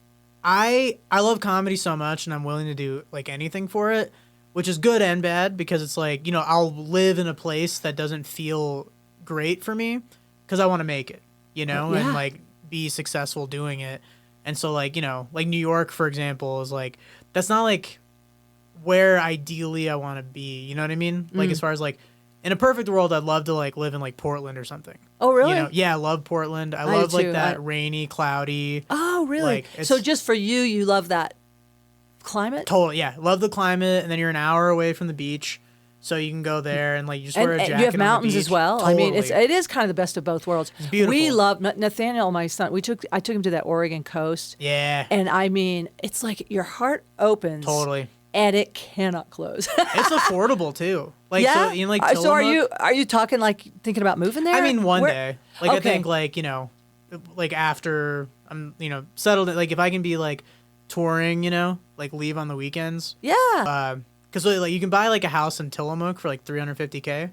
I love comedy so much, and I'm willing to do like anything for it, which is good and bad because it's like, you know, I'll live in a place that doesn't feel great for me because I want to make it, you know, Yeah. and like be successful doing it. And so like, you know, like New York, for example, is like, that's not like where ideally I want to be. You know what I mean? Like as far as like, in a perfect world, I'd love to like live in like Portland or something. Oh, really? You know? Yeah, I love Portland. I do love like too. that rainy, cloudy. Oh, really? Like, So it's- just for you love that climate? Totally, yeah. Love the climate, and then you're an hour away from the beach, so you can go there and like you just wear a jacket. And you have on the mountains as beach. well. Totally. I mean, it is kind of the best of both worlds. It's beautiful. We love Nathaniel, my son. I took him to that Oregon coast, Yeah, and I mean, it's like your heart opens. totally. And it cannot close. It's affordable too. Like yeah. so, in like So Tillamook, are you talking like thinking about moving there? I mean, one Where- day. Like I Okay. think like, you know, like after I'm, you know, settled. Like if I can be like touring, you know, like leave on the weekends. Yeah. Because like you can buy like a house in Tillamook for like $350K.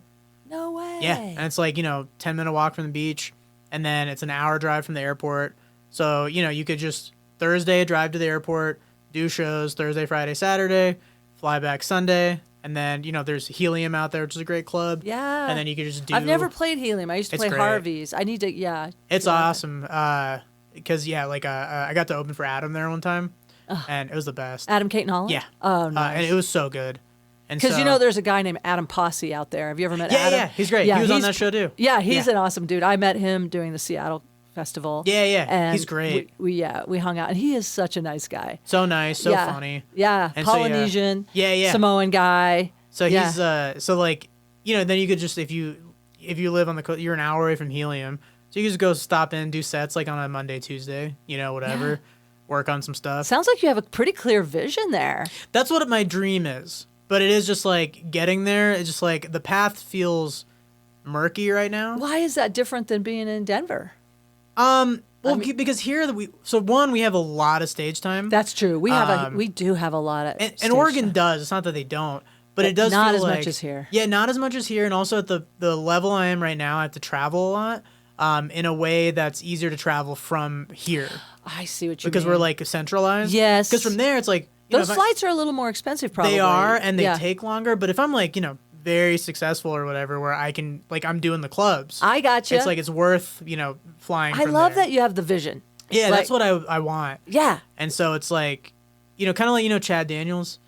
No way. Yeah, and it's like, you know, 10-minute walk from the beach, and then it's an hour drive from the airport. So, you know, you could just Thursday drive to the airport, do shows Thursday, Friday, Saturday, fly back Sunday, and then, you know, there's Helium out there, which is a great club. Yeah. And then you could just do. I've never played Helium. I used to It's play great. Harvey's. I need to. Yeah. It's do that. awesome. Because yeah, like I got to open for Adam there one time, and it was the best. Adam Caton Holland. Yeah. Oh, nice. And it was so good. And Because so, you know, there's a guy named Adam Posse out there. Have you ever met Yeah, Adam? yeah, he's great. Yeah, He was on he's- that show too. Yeah, he's Yeah. an awesome dude. I met him doing the Seattle Festival. Yeah, yeah, And he's great. We hung out, and he is such a nice guy. So nice, so yeah. funny. Yeah, And so, yeah. Polynesian. Yeah, yeah. Samoan guy. So Yeah. he's so like, you know, then you could just if you live on the coast, you're an hour away from Helium, so you could just go stop in, do sets like on a Monday, Tuesday, you know, whatever, Yeah. work on some stuff. Sounds like you have a pretty clear vision there. That's what my dream is, but it is just like getting there. It's just like the path feels murky right now. Why is that different than being in Denver? Well, because here we have a lot of stage time. That's true. We do have a lot of. And stage Oregon time. does. It's not that they don't, but it does not feel as like, much as here. Yeah, not as much as here, and also at the level I am right now, I have to travel a lot, in a way that's easier to travel from here I see what you because mean. we're like centralized. Yes. Because from there it's like you know, Those if flights are a little more expensive, probably. they are, and they Yeah. take longer. But if I'm like very successful or whatever, where I can like I'm doing the clubs, I got you. it's like it's worth flying. I from love there. that you have the vision. Yeah, Like- that's what I want. Yeah, And so it's like, kind of like Chad Daniels.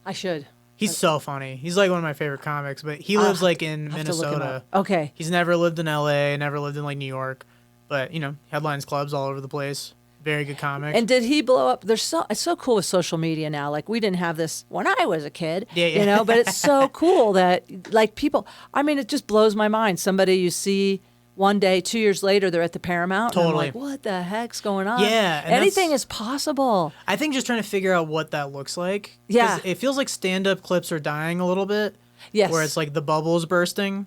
I should. He's so funny. He's like one of my favorite comics, but he lives like in Have to look him Minnesota. up. Okay. He's never lived in LA, never lived in like New York, but headlines clubs all over the place. Very good comic. And did he blow up? It's so cool with social media now. Like we didn't have this when I was a kid, Yeah. But it's so cool that like people. I mean, it just blows my mind. Somebody you see one day, 2 years later, they're at the Paramount. Totally. And I'm like, what the heck's going on? Yeah, and anything that's- is possible. I think just trying to figure out what that looks like. 'Cause Yeah. It feels like stand-up clips are dying a little bit. Yes. Where it's like the bubbles bursting,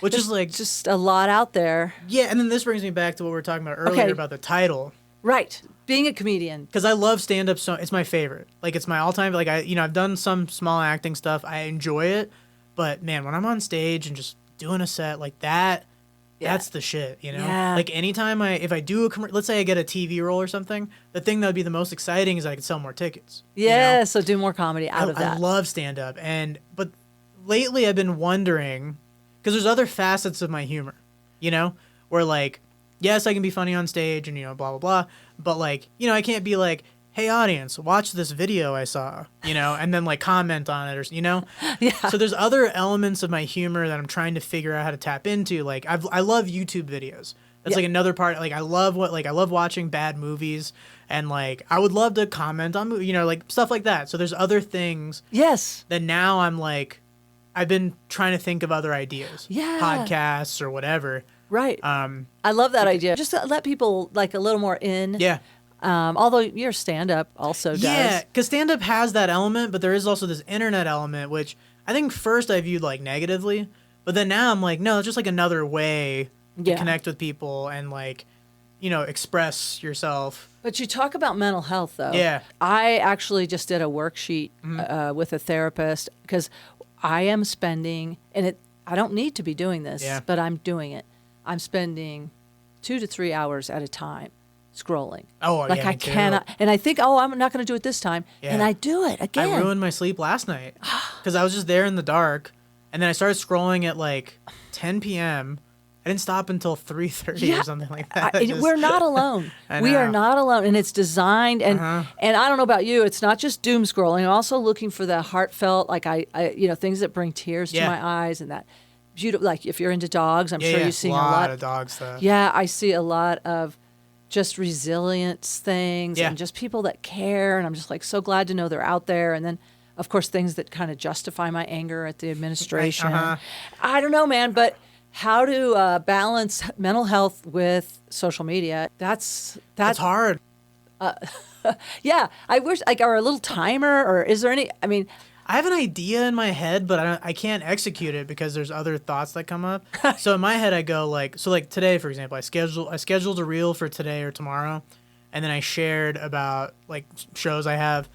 which is like Just a lot out there. yeah. And then this brings me back to what we were talking about earlier Okay. about the title. Right. Being a comedian. Because I love stand-up so it's my favorite. Like it's my all-time. Like I've done some small acting stuff. I enjoy it, but man, when I'm on stage and just doing a set like that, Yeah. that's the shit. Yeah. Like anytime if I do let's say I get a TV role or something, the thing that would be the most exciting is I could sell more tickets. Yeah. So do more comedy out of I that. love stand-up, but lately I've been wondering because there's other facets of my humor, where like yes I can be funny on stage and blah blah blah, but like I can't be like, hey audience, watch this video I saw, and then like comment on it or Yeah. So there's other elements of my humor that I'm trying to figure out how to tap into. Like I love YouTube videos. That's Yeah. like another part. Like I love watching bad movies, and like I would love to comment on like stuff like that. So there's other things Yes. that now I'm like I've been trying to think of other ideas. Yeah. Podcasts or whatever. Right. I love that idea. Just to let people like a little more in. Yeah. Although your stand-up also does. Yeah, because stand-up has that element, but there is also this internet element, which I think first I viewed like negatively, but then now I'm like, no, it's just like another way to connect with people and like, express yourself. But you talk about mental health, though. Yeah. I actually just did a worksheet with a therapist because I am spending, I don't need to be doing this, but I'm doing it. I'm spending 2 to 3 hours at a time scrolling. Oh, like yeah, I cannot, and I think, I'm not going to do it this time, and I do it again. I ruined my sleep last night because I was just there in the dark, and then I started scrolling at like 10 p.m. I didn't stop until 3:30 or something like that. We're not alone. We are not alone, and it's designed. And and I don't know about you, it's not just doom scrolling. I'm also looking for the heartfelt, like I things that bring tears to my eyes, and that beautiful. Like if you're into dogs, I'm sure you've seen a lot of dog stuff. Yeah, I see a lot of just resilience things and just people that care, and I'm just like so glad to know they're out there. And then of course things that kind of justify my anger at the administration. I don't know, man, but how to balance mental health with social media, that's hard. Yeah, I wish or a little timer, or is there any, I have an idea in my head, but I can't execute it because there's other thoughts that come up. So in my head, I go like today, for example, I scheduled a reel for today or tomorrow, and then I shared about like shows I have,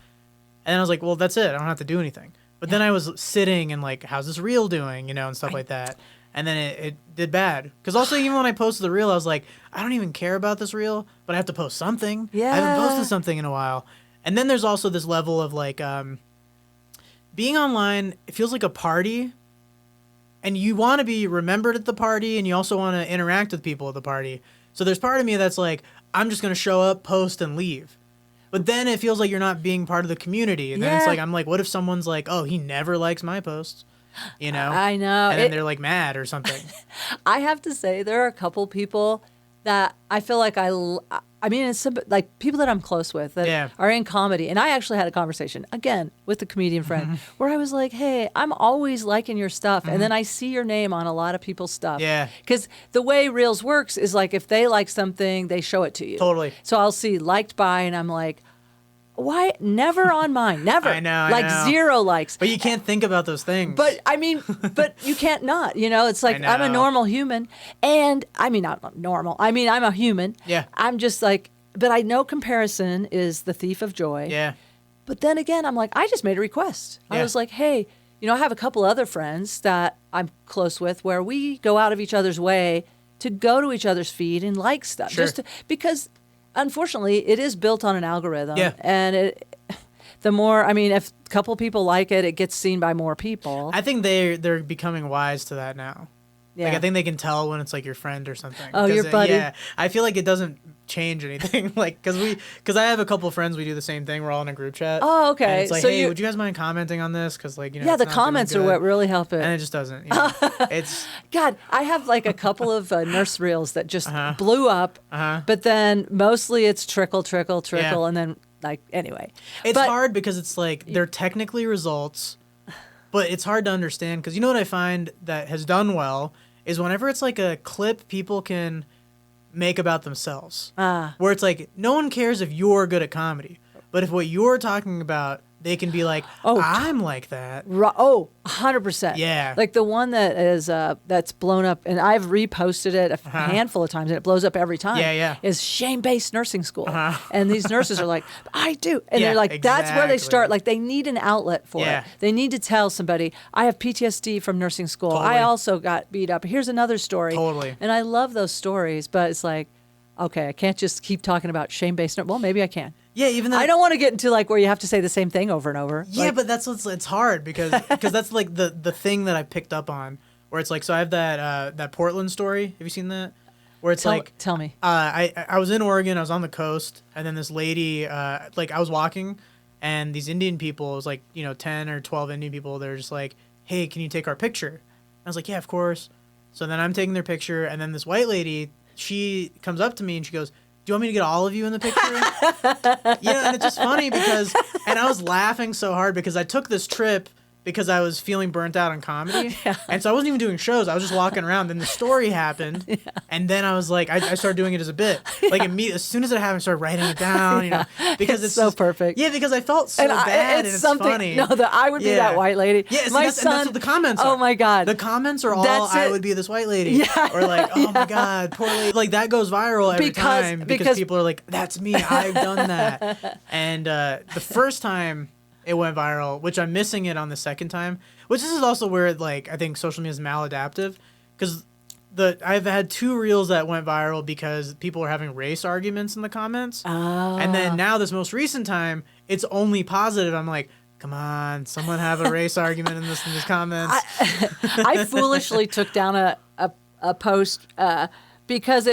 and I was like, well, that's it. I don't have to do anything. But then I was sitting and like, how's this reel doing, and stuff like that. And then it did bad. Because also, even when I posted the reel, I was like, I don't even care about this reel, but I have to post something. Yeah. I haven't posted something in a while. And then there's also this level of like, being online, it feels like a party. And you want to be remembered at the party, and you also want to interact with people at the party. So there's part of me that's like, I'm just going to show up, post, and leave. But then it feels like you're not being part of the community. And then it's like, I'm like, what if someone's like, oh, he never likes my posts? I know. And then they're like mad or something. I have to say, there are a couple people that I feel like it's like people that I'm close with that are in comedy. And I actually had a conversation, again, with a comedian friend where I was like, hey, I'm always liking your stuff. And then I see your name on a lot of people's stuff. Yeah. Because the way Reels works is like if they like something, they show it to you. Totally. So I'll see liked by, and I'm like, why? Never on mine. Never. I know. Like 0 likes. But you can't think about those things. But but you can't not, it's like I'm a normal human, and not normal. I'm a human. Yeah. I'm just like, but I know comparison is the thief of joy. Yeah. But then again, I'm like, I just made a request. Yeah. I was like, hey, I have a couple other friends that I'm close with where we go out of each other's way to go to each other's feed and like stuff. Sure. Because unfortunately, it is built on an algorithm. Yeah. And the more, if a couple people like it, it gets seen by more people. I think they're becoming wise to that now. Yeah. Like I think they can tell when it's like your friend or something. Oh, your buddy. Yeah. I feel like it doesn't change anything. Like because I have a couple friends, we do the same thing. We're all in a group chat. Oh, okay. And it's like, So hey, would you guys mind commenting on this? Because yeah, it's the not doing comments are good. what really help it. And it just doesn't. It's God. I have like a couple of nurse reels that just blew up, but then mostly it's trickle, and then like anyway. It's hard because it's like they're technically results, but it's hard to understand because what I find that has done well is whenever it's like a clip people can make about themselves, where it's like no one cares if you're good at comedy, but if what you're talking about, they can be like, I'm like that. 100%. Yeah. Like the one that is that's blown up, and I've reposted it a handful of times, and it blows up every time. Yeah. Is shame-based nursing school, and these nurses are like, I do, and they're like, that's where they start. Like they need an outlet for it. They need to tell somebody, I have PTSD from nursing school. Totally. I also got beat up. Here's another story. Totally. And I love those stories, but it's like, okay, I can't just keep talking about shame-based. Well, maybe I can. Yeah, even though I don't want to get into like where you have to say the same thing over and over. Yeah, like, but it's hard because that's like the thing that I picked up on where it's like, so I have that Portland story. Have you seen that? Where it's tell me. I was in Oregon. I was on the coast, and then this lady, like I was walking, and these Indian people, it was like 10 or 12 Indian people. They're just like, hey, can you take our picture? And I was like, yeah, of course. So then I'm taking their picture, and then this white lady, she comes up to me and she goes, do you want me to get all of you in the picture? And it's just funny because, and I was laughing so hard because I took this trip because I was feeling burnt out on comedy. And so I wasn't even doing shows. I was just walking around. Then the story happened. And then I was like, I started doing it as a bit. Like as soon as it happened, I started writing it down, you know, because it's so just, perfect. Yeah, because I felt so bad and it's funny. No, I would be that white lady. Yeah, see, my that's, son, and that's what the comments are. Oh my God. The comments are all, I would be this white lady. Yeah. Or like, oh my God, poor lady. Like that goes viral every time because people are like, that's me. I've done that. And the first time it went viral, which I'm missing it on the second time, which this is also where like I think social media is maladaptive, because I've had 2 reels that went viral because people were having race arguments in the comments. Oh. And then now this most recent time, it's only positive. I'm like, come on, someone have a race argument in these comments. I foolishly took down a post because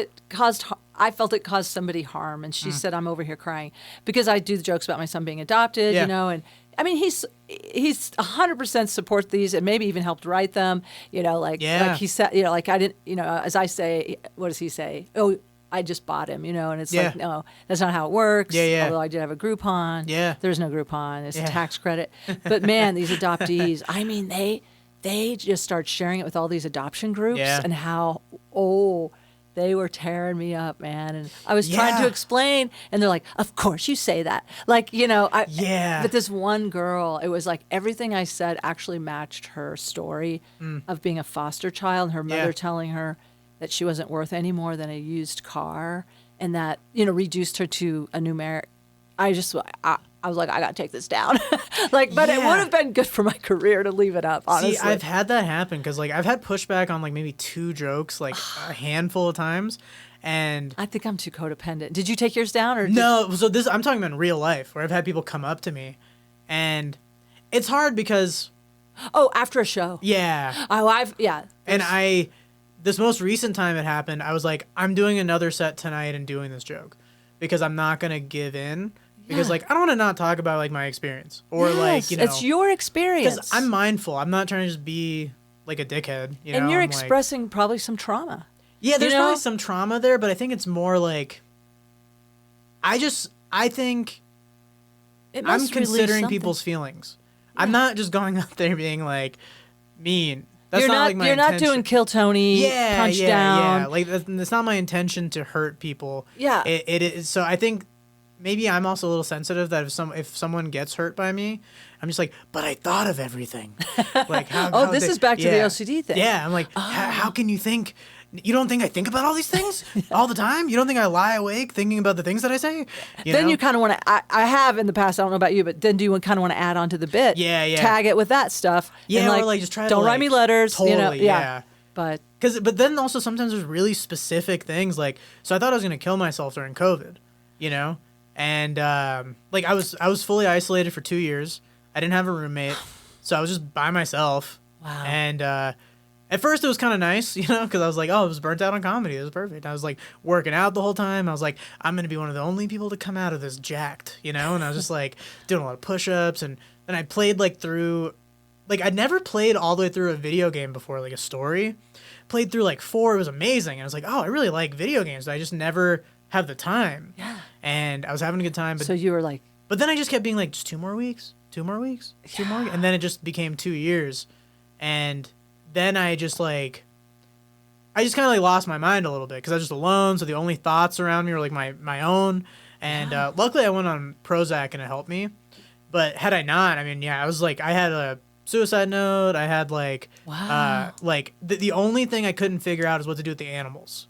I felt it caused somebody harm, and she said I'm over here crying because I do the jokes about my son being adopted, you know, and I mean he's 100% supports these and maybe even helped write them, you know, like he said, you know, like I didn't, you know, as I say, what does he say? Oh, I just bought him, you know, and it's like, no, that's not how it works. Although I did have a Groupon. There's no Groupon. It's a tax credit. But man, these adoptees, I mean, they just start sharing it with all these adoption groups and how, they were tearing me up, man. And I was trying to explain, and they're like, of course you say that. Like, you know, but this one girl, it was like everything I said actually matched her story of being a foster child, and her mother telling her that she wasn't worth any more than a used car, and that, you know, reduced her to a numeric. I was like, I gotta take this down. Like, but it would have been good for my career to leave it up, honestly. See, I've had that happen because like I've had pushback on like maybe 2 jokes like a handful of times, and I think I'm too codependent. Did you take yours down or no? So I'm talking about in real life where I've had people come up to me, and it's hard because after a show. And this most recent time it happened, I was like, I'm doing another set tonight and doing this joke because I'm not gonna give in. Because, like, I don't want to not talk about, like, my experience. Or, like, you know. It's your experience. Because I'm mindful. I'm not trying to just be, like, a dickhead. You know? And you're I'm expressing probably some trauma. Yeah, there's probably some trauma there, but I think it's more, like, I think I'm considering people's feelings. Yeah. I'm not just going up there being, like, mean. That's not like my intention. You're not doing Kill Tony, punch down. Yeah, like, that's not my intention to hurt people. Yeah. It is. So I think maybe I'm also a little sensitive that if someone gets hurt by me, I'm just like, but I thought of everything. Like, how this is back to the OCD thing. Yeah, I'm like, how can you think? You don't think I think about all these things all the time? You don't think I lie awake thinking about the things that I say? You kind of want to. I have in the past. I don't know about you, but then do you kind of want to add on to the bit? Yeah. Tag it with that stuff. Yeah, and or like just try to don't write me letters. Totally. You know, yeah. But then also sometimes there's really specific things like. So I thought I was gonna kill myself during COVID. You know. And like I was fully isolated for 2 years. I didn't have a roommate, so I was just by myself. Wow. And at first it was kind of nice, you know, because I was like, I was burnt out on comedy. It was perfect. I was like working out the whole time. I was like, I'm gonna be one of the only people to come out of this jacked, you know. And I was just like doing a lot of push-ups, and then I played I'd never played all the way through a video game before, like a story. Played through like 4. It was amazing. And I was like, I really like video games. But I just never have the time. Yeah. And I was having a good time. But, so you were like... But then I just kept being like, just 2 more weeks. 2 more weeks. 2 more weeks. And then it just became 2 years. And then I just kind of like lost my mind a little bit because I was just alone. So the only thoughts around me were like my own. And luckily I went on Prozac and it helped me. But had I not, I mean, I was like, I had a suicide note. I had the only thing I couldn't figure out is what to do with the animals.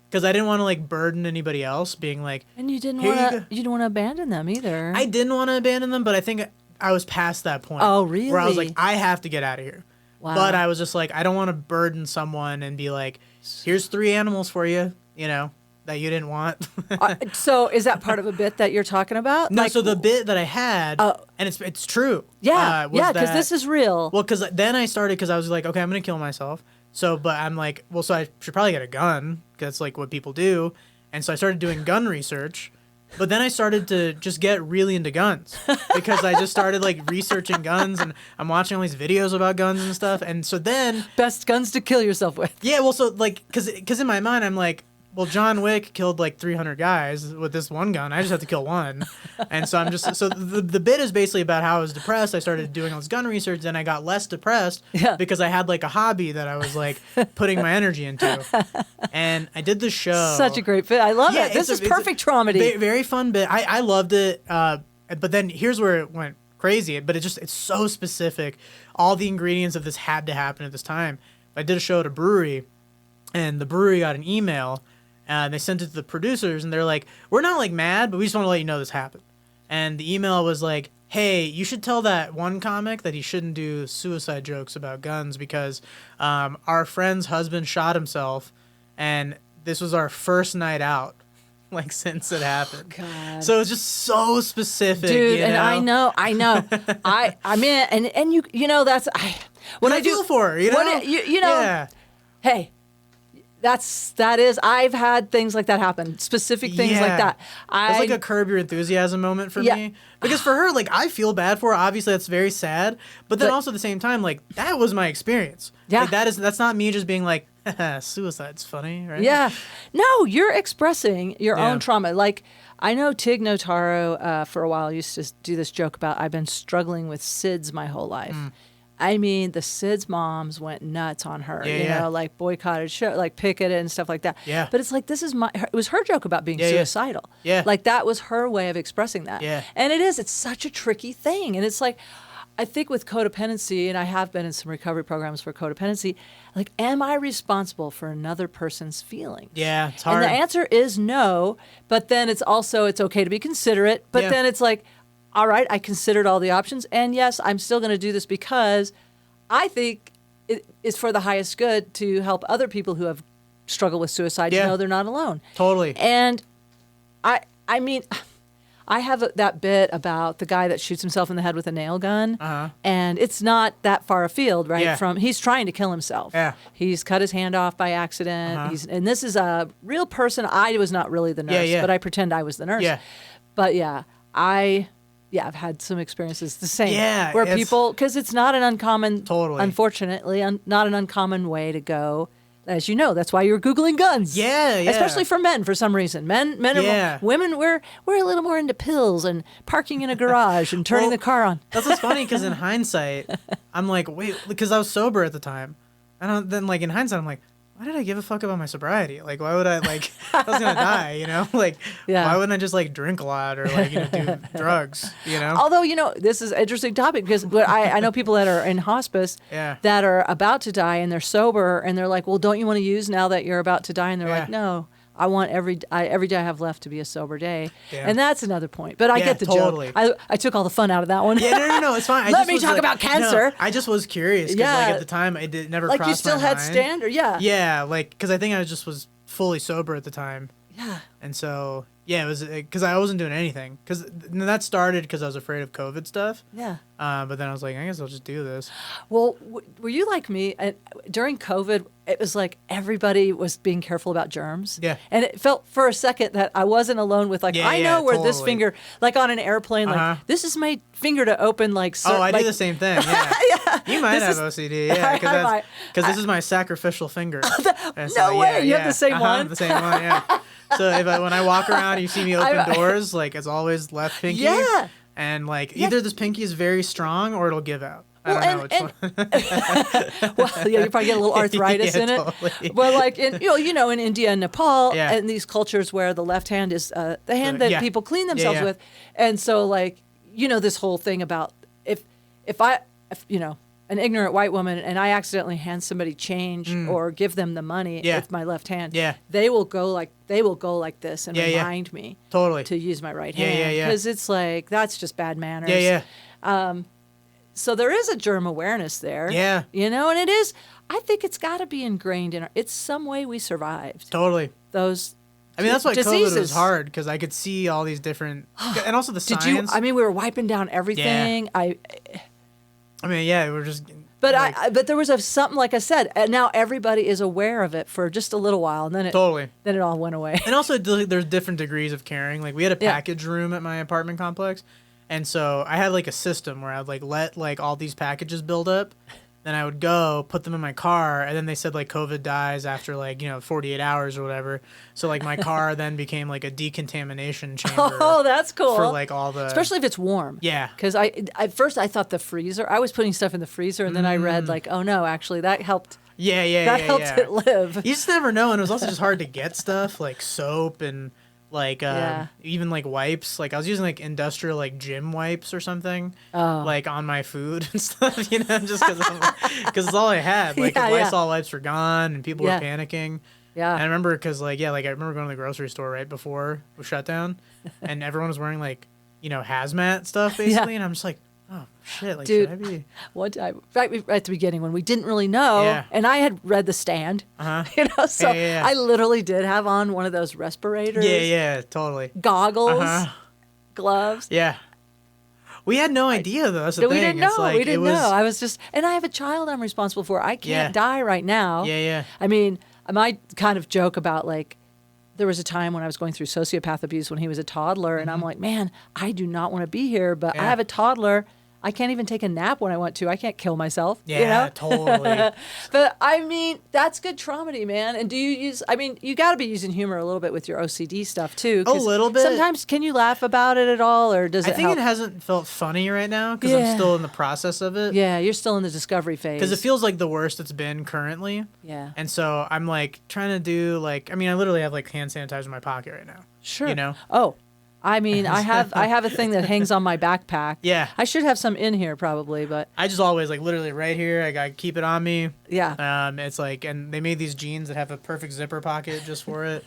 Because I didn't want to like burden anybody else, being like, and you didn't want to abandon them either. I didn't want to abandon them, but I think I was past that point. Oh, really? Where I was like, I have to get out of here. Wow. But I was just like, I don't want to burden someone and be like, here's 3 animals for you, you know, that you didn't want. So is that part of a bit that you're talking about? No, so the bit that I had, and it's true. Yeah, because this is real. Well, because then I started, because I was like, okay, I'm going to kill myself. So, but I'm like, well, so I should probably get a gun, because that's like what people do. And so I started doing gun research. But then I started to just get really into guns because I just started like researching guns, and I'm watching all these videos about guns and stuff. And so then best guns to kill yourself with. Yeah. Well, so like, cause in my mind, I'm like, well, John Wick killed like 300 guys with this one gun. I just have to kill one. And so the bit is basically about how I was depressed. I started doing all this gun research, and I got less depressed because I had like a hobby that I was like putting my energy into. And I did the show. Such a great fit. I love it. This is perfect traumedy. Very fun bit. I loved it. But then here's where it went crazy. But it's so specific. All the ingredients of this had to happen at this time. I did a show at a brewery, and the brewery got an email. They sent it to the producers, and they're like, we're not like mad, but we just want to let you know this happened. And the email was like, hey, you should tell that one comic that he shouldn't do suicide jokes about guns because our friend's husband shot himself, and this was our first night out. Like since it happened. God. So it's just so specific, dude. you And know? I know. I'm in, and you know that's what I feel for her, you know. You know. Yeah. Hey, that is. I've had things like that happen. Specific things like that. It's like a Curb Your Enthusiasm moment for me because for her, like I feel bad for her. Obviously, that's very sad. But then also at the same time, like that was my experience. Yeah. Like that's not me just being like. Suicide's funny, right? Yeah. No, you're expressing your own trauma. Like, I know Tig Notaro for a while used to do this joke about I've been struggling with SIDS my whole life. I mean, the SIDS moms went nuts on her, you know, like boycotted show, like picketed and stuff like that. Yeah. But it's like, it was her joke about being suicidal. Yeah. Like that was her way of expressing that. Yeah. And it's such a tricky thing. And it's like, I think with codependency, and I have been in some recovery programs for codependency, like, am I responsible for another person's feelings? Yeah, it's hard. And the answer is no, but then it's okay to be considerate, but then it's like, all right, I considered all the options, and yes, I'm still going to do this because I think it is for the highest good to help other people who have struggled with suicide to know they're not alone. Totally. And I mean... I have that bit about the guy that shoots himself in the head with a nail gun, and it's not that far afield, right? Yeah. He's trying to kill himself. Yeah. He's cut his hand off by accident. And this is a real person. I was not really the nurse, but I pretend I was the nurse. Yeah. But I've had some experiences the same. Yeah, where people, because it's not an uncommon, unfortunately, not an uncommon way to go. As you know, that's why you're Googling guns. Yeah. Especially for men, for some reason. Men are women. We're a little more into pills and parking in a garage and turning the car on. That's what's funny because in hindsight, I'm like, wait, because I was sober at the time, and then like in hindsight, I'm like, why did I give a fuck about my sobriety? Like, why would I like? I was gonna die, you know. Like, why wouldn't I just like drink a lot or like do drugs, you know? Although this is an interesting topic because I know people that are in hospice that are about to die and they're sober and they're like, well, don't you want to use now that you're about to die? And they're like, no. I want every day I have left to be a sober day. Yeah. And that's another point. But I get the joke. I took all the fun out of that one. Yeah, no, it's fine. Let me talk about cancer. No, I just was curious because like at the time it never crossed my mind. Like you still had standard, Yeah, like because I think I was fully sober at the time. Yeah. And so it was because I wasn't doing anything because that started because I was afraid of COVID stuff. Yeah. But then I was like, I guess I'll just do this. Well, were you like me? During COVID, it was like everybody was being careful about germs. Yeah. And it felt for a second that I wasn't alone with I know where this finger, like on an airplane, like this is my finger to open like. I do the same thing. Yeah. You might have OCD. Yeah. Because this is my sacrificial finger. No way. You have the same one? The same one, yeah. So when I walk around, you see me open doors, like it's always left pinky. Yeah. And like either this pinky is very strong or it'll give out. I don't know which one. Well, you probably get a little arthritis in it. Totally. Well, like in in India and Nepal, and these cultures where the left hand is the hand that people clean themselves with, and so like this whole thing about if an ignorant white woman and I accidentally hand somebody change or give them the money with my left hand, they will go like this and remind me to use my right hand because it's like that's just bad manners. So there is a germ awareness there. Yeah. And it is. I think it's got to be ingrained in it's some way we survived. Totally. Those. That's why diseases. COVID was hard because I could see all these different and also the science. We were wiping down everything. Yeah. We're just. But but there was something like I said. And now everybody is aware of it for just a little while, and then it all went away. And also, there's different degrees of caring. Like we had a package room at my apartment complex, and so I had like a system where I'd like let like all these packages build up, Then I would go put them in my car, and then they said like COVID dies after like 48 hours or whatever. So like my car then became like a decontamination chamber. Oh, that's cool. For like all the, especially if it's warm. Yeah. Because at first I thought the freezer. I was putting stuff in the freezer, and then I read like, oh no, actually that helped. That helped it live. You just never know, and it was also just hard to get stuff like soap and like even like wipes. Like I was using like industrial like gym wipes or something, like on my food and stuff. Just because it's all I had. Like the Lysol wipes were gone, and people were panicking. Yeah, and I remember because I remember going to the grocery store right before it was shut down, and everyone was wearing like hazmat stuff basically, and I'm just like, oh shit! Like, dude, should I be? One time, right at the beginning when we didn't really know, and I had read The Stand, so I literally did have on one of those respirators. Yeah, totally. Goggles, gloves. Yeah. We had no idea though. That's the thing. We didn't know. We didn't know. I was just, and I have a child I'm responsible for. I can't die right now. Yeah. I mean, I might kind of joke about like, there was a time when I was going through sociopath abuse when he was a toddler, and I'm like, man, I do not want to be here, but I have a toddler. I can't even take a nap when I want to. I can't kill myself. Yeah, totally. But I mean, that's good traumedy, man. And do you use, I mean, you got to be using humor a little bit with your OCD stuff too. A little bit. Sometimes can you laugh about it at all, or does it I think help? it hasn't felt funny right now because I'm still in the process of it. Yeah, you're still in the discovery phase. Because it feels like the worst it's been currently. Yeah. And so I'm like trying to do like, I mean, I literally have like hand sanitizer in my pocket right now. Sure. Oh, I mean, I have a thing that hangs on my backpack. Yeah. I should have some in here probably, but I just always like literally right here. I gotta keep it on me. Yeah. It's like, and they made these jeans that have a perfect zipper pocket just for it.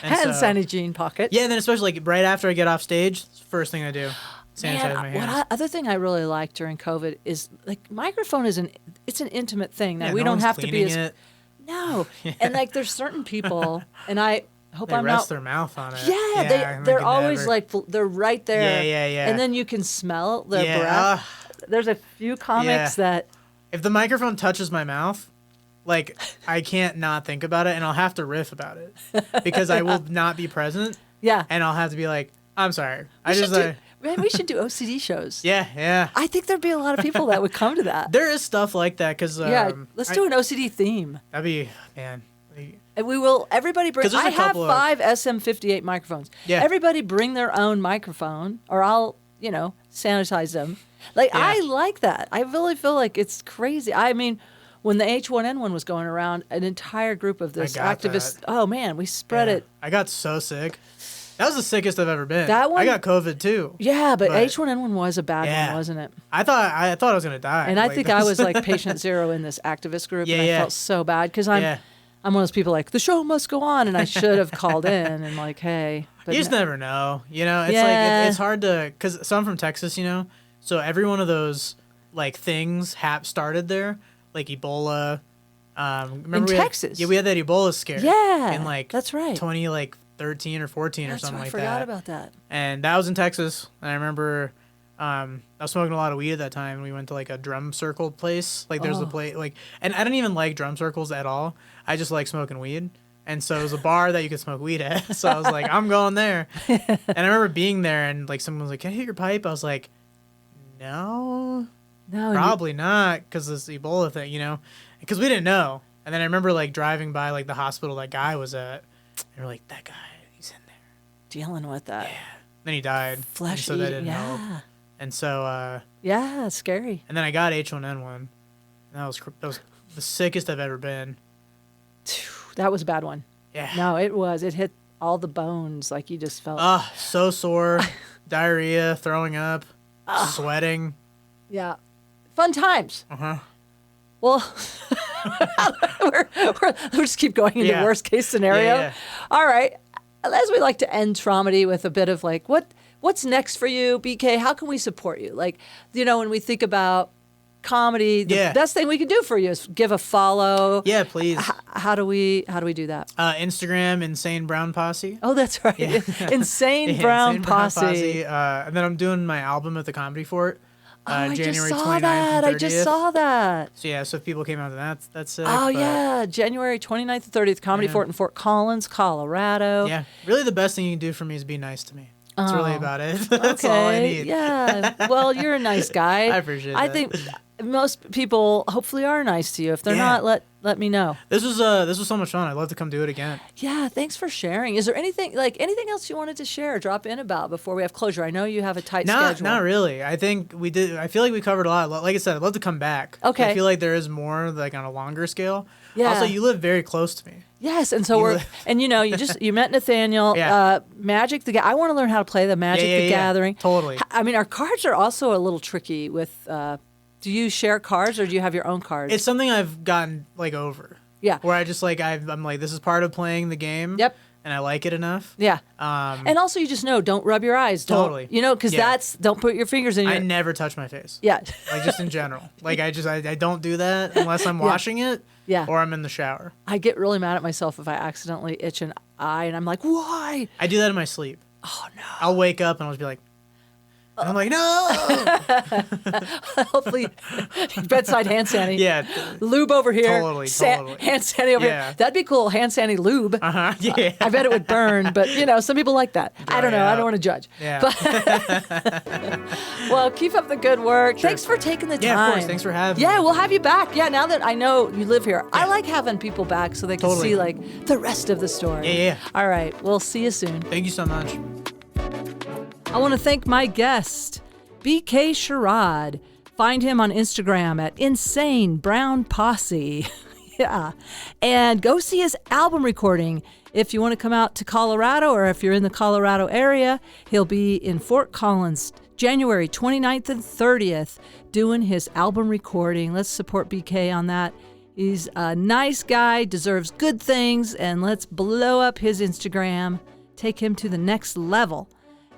And sandy jean pocket. Yeah. And then especially like right after I get off stage, it's the first thing I do. Sanitize my hands. Other thing I really like during COVID is like microphone is it's an intimate thing. Now we no don't one's have to be as it. No. And like there's certain people, and I hope I'm rest not their mouth on it. Yeah, they're always like they're right there. Yeah. And then you can smell their breath. There's a few comics that if the microphone touches my mouth, like I can't not think about it, and I'll have to riff about it because I will not be present. Yeah. And I'll have to be like, I'm sorry. Man, we should do OCD shows. Yeah. I think there'd be a lot of people that would come to that. There is stuff like that because let's do an OCD theme. That'd be man. And we will. Everybody bring. I have 5 SM58 microphones. Yeah. Everybody bring their own microphone, or I'll sanitize them. Like I like that. I really feel like it's crazy. I mean, when the H1N1 was going around, an entire group of this activists. Oh man, we spread it. I got so sick. That was the sickest I've ever been. That one? I got COVID too. Yeah, but H1N1 was a bad one, wasn't it? I thought I was gonna die. And I think I was like patient zero in this activist group, and I felt so bad because I'm one of those people like the show must go on, and I should have called in and like, hey. But you just never know, It's like it's hard to so I'm from Texas, so every one of those like things started there, like Ebola. Remember in Texas? We had that Ebola scare. Yeah, in like that's right. 2013 or 14 or something like that. I forgot about that. And that was in Texas, and I remember. I was smoking a lot of weed at that time. And we went to like a drum circle place. Like there's a place and I didn't even like drum circles at all. I just like smoking weed. And so it was a bar that you could smoke weed at. So I was like, I'm going there. And I remember being there and like someone was like, can I hit your pipe? I was like, no, probably not. Cause this Ebola thing, because we didn't know. And then I remember like driving by like the hospital that guy was at. And we're like, that guy, he's in there. Dealing with that. Yeah. Then he died. Flesh so that didn't help. And so, yeah, scary. And then I got H1N1. And that was the sickest I've ever been. That was a bad one. Yeah. No, it was. It hit all the bones. Like you just felt. So sore, diarrhea, throwing up, sweating. Yeah. Fun times. Well, we'll just keep going into worst case scenario. Yeah. All right. As we like to end Traumedy with a bit of like, what's next for you, BK? How can we support you? Like, when we think about comedy, the best thing we can do for you is give a follow. Yeah, please. How do we do that? Instagram, Insane Brown Posse. Oh, that's right. Yeah. Insane Brown Posse. And then I'm doing my album at the Comedy Fort. January 29th and 30th. I just saw that. So if people came out to that, that's it. Oh yeah, January 29th and 30th, Comedy Fort in Fort Collins, Colorado. Yeah, really the best thing you can do for me is be nice to me. That's really about it. That's all I need. Yeah. Well, you're a nice guy. I appreciate that. I think most people hopefully are nice to you. If they're not, let me know. This was so much fun. I'd love to come do it again. Yeah, thanks for sharing. Is there anything else you wanted to share or drop in about before we have closure? I know you have a tight schedule. Not really. I think we did. I feel like we covered a lot. Like I said, I'd love to come back. Okay. I feel like there is more like on a longer scale. Yeah. Also, you live very close to me. Yes, and so you met Nathaniel. Yeah. Magic the I want to learn how to play the Magic the Gathering. Totally. I mean, our cards are also a little tricky with. Do you share cards or do you have your own cards? It's something I've gotten like over. Yeah. Where I just like I'm like, this is part of playing the game. Yep. And I like it enough. Yeah. And also you just know, don't rub your eyes. Totally. Because don't put your fingers in your... I never touch my face. Yeah. Like just in general. Like I don't do that unless I'm washing it. Yeah. Or I'm in the shower. I get really mad at myself if I accidentally itch an eye and I'm like, why? I do that in my sleep. Oh no. I'll wake up and I'll just be like, and I'm like, no. Hopefully, bedside hand sanitizer. Yeah. Lube over here. Totally. Hand sanitizer over here. That'd be cool. Hand sanitizer lube. Yeah. I bet it would burn, but some people like that. I don't know. I don't want to judge. Yeah. But well, keep up the good work. Sure. Thanks for taking the time. Yeah, of course. Thanks for having me. Yeah, we'll have you back. Yeah, now that I know you live here, I like having people back so they can see like the rest of the story. Yeah. All right. We'll see you soon. Thank you so much. I want to thank my guest, BK Sharad. Find him on Instagram at Insane Brown Posse. Yeah. And go see his album recording. If you want to come out to Colorado or if you're in the Colorado area, he'll be in Fort Collins January 29th and 30th doing his album recording. Let's support BK on that. He's a nice guy, deserves good things, and let's blow up his Instagram, take him to the next level.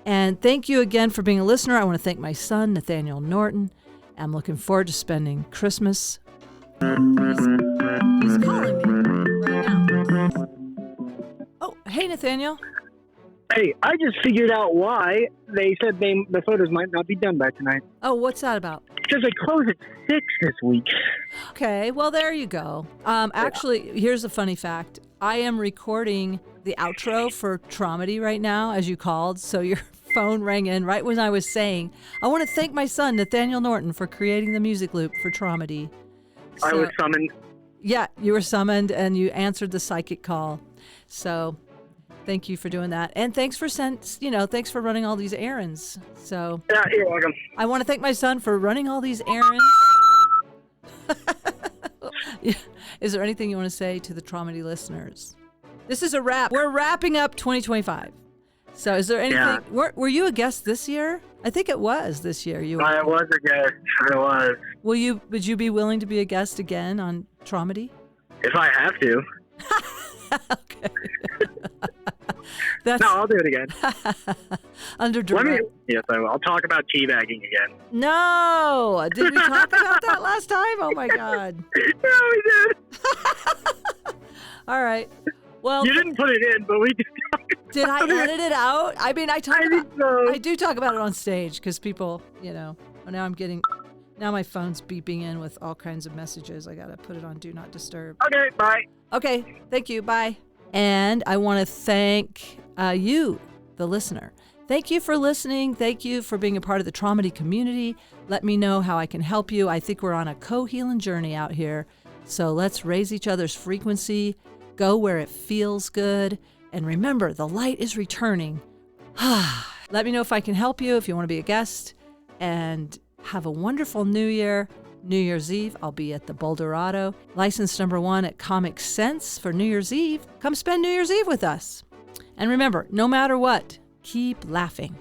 And thank you again for being a listener. I want to thank my son, Nathaniel Norton. I'm looking forward to spending Christmas. He's calling me right now. Oh, hey, Nathaniel. Hey, I just figured out why they said the photos might not be done by tonight. Oh, what's that about? Because they close at 6 this week. Okay, well, there you go. Actually, here's a funny fact. I am recording the outro for Traumedy right now, as you called, so your phone rang in right when I was saying, I want to thank my son, Nathaniel Norton, for creating the music loop for Traumedy. So, I was summoned. Yeah, you were summoned, and you answered the psychic call. So thank you for doing that. And thanks for thanks for running all these errands. So Yeah, you're welcome. I want to thank my son for running all these errands. Is there anything you want to say to the Traumedy listeners? This is a wrap. We're wrapping up 2025. So is there anything? Yeah. Were you a guest this year? I think it was this year. I was a guest. I was. Would you be willing to be a guest again on Traumedy? If I have to. Okay. That's No, I'll do it again. under direct. Yes, I will. I'll talk about teabagging again. No! Did we talk about that last time? Oh my God. Yeah, we did. All right. Well, You didn't put it in, but we did talk about did I edit it out? I mean, I think so. do talk about it on stage because people, now my phone's beeping in with all kinds of messages. I got to put it on Do Not Disturb. Okay, bye. Okay. Thank you. Bye. And I want to thank you, the listener. Thank you for listening. Thank you for being a part of the Traumedy community. Let me know how I can help you. I think we're on a co-healing journey out here. So let's raise each other's frequency, go where it feels good. And remember, the light is returning. Let me know if I can help you, if you want to be a guest. And have a wonderful New Year. New Year's Eve, I'll be at the Boulderado. License number 1 at Comic Sense for New Year's Eve. Come spend New Year's Eve with us. And remember, no matter what, keep laughing.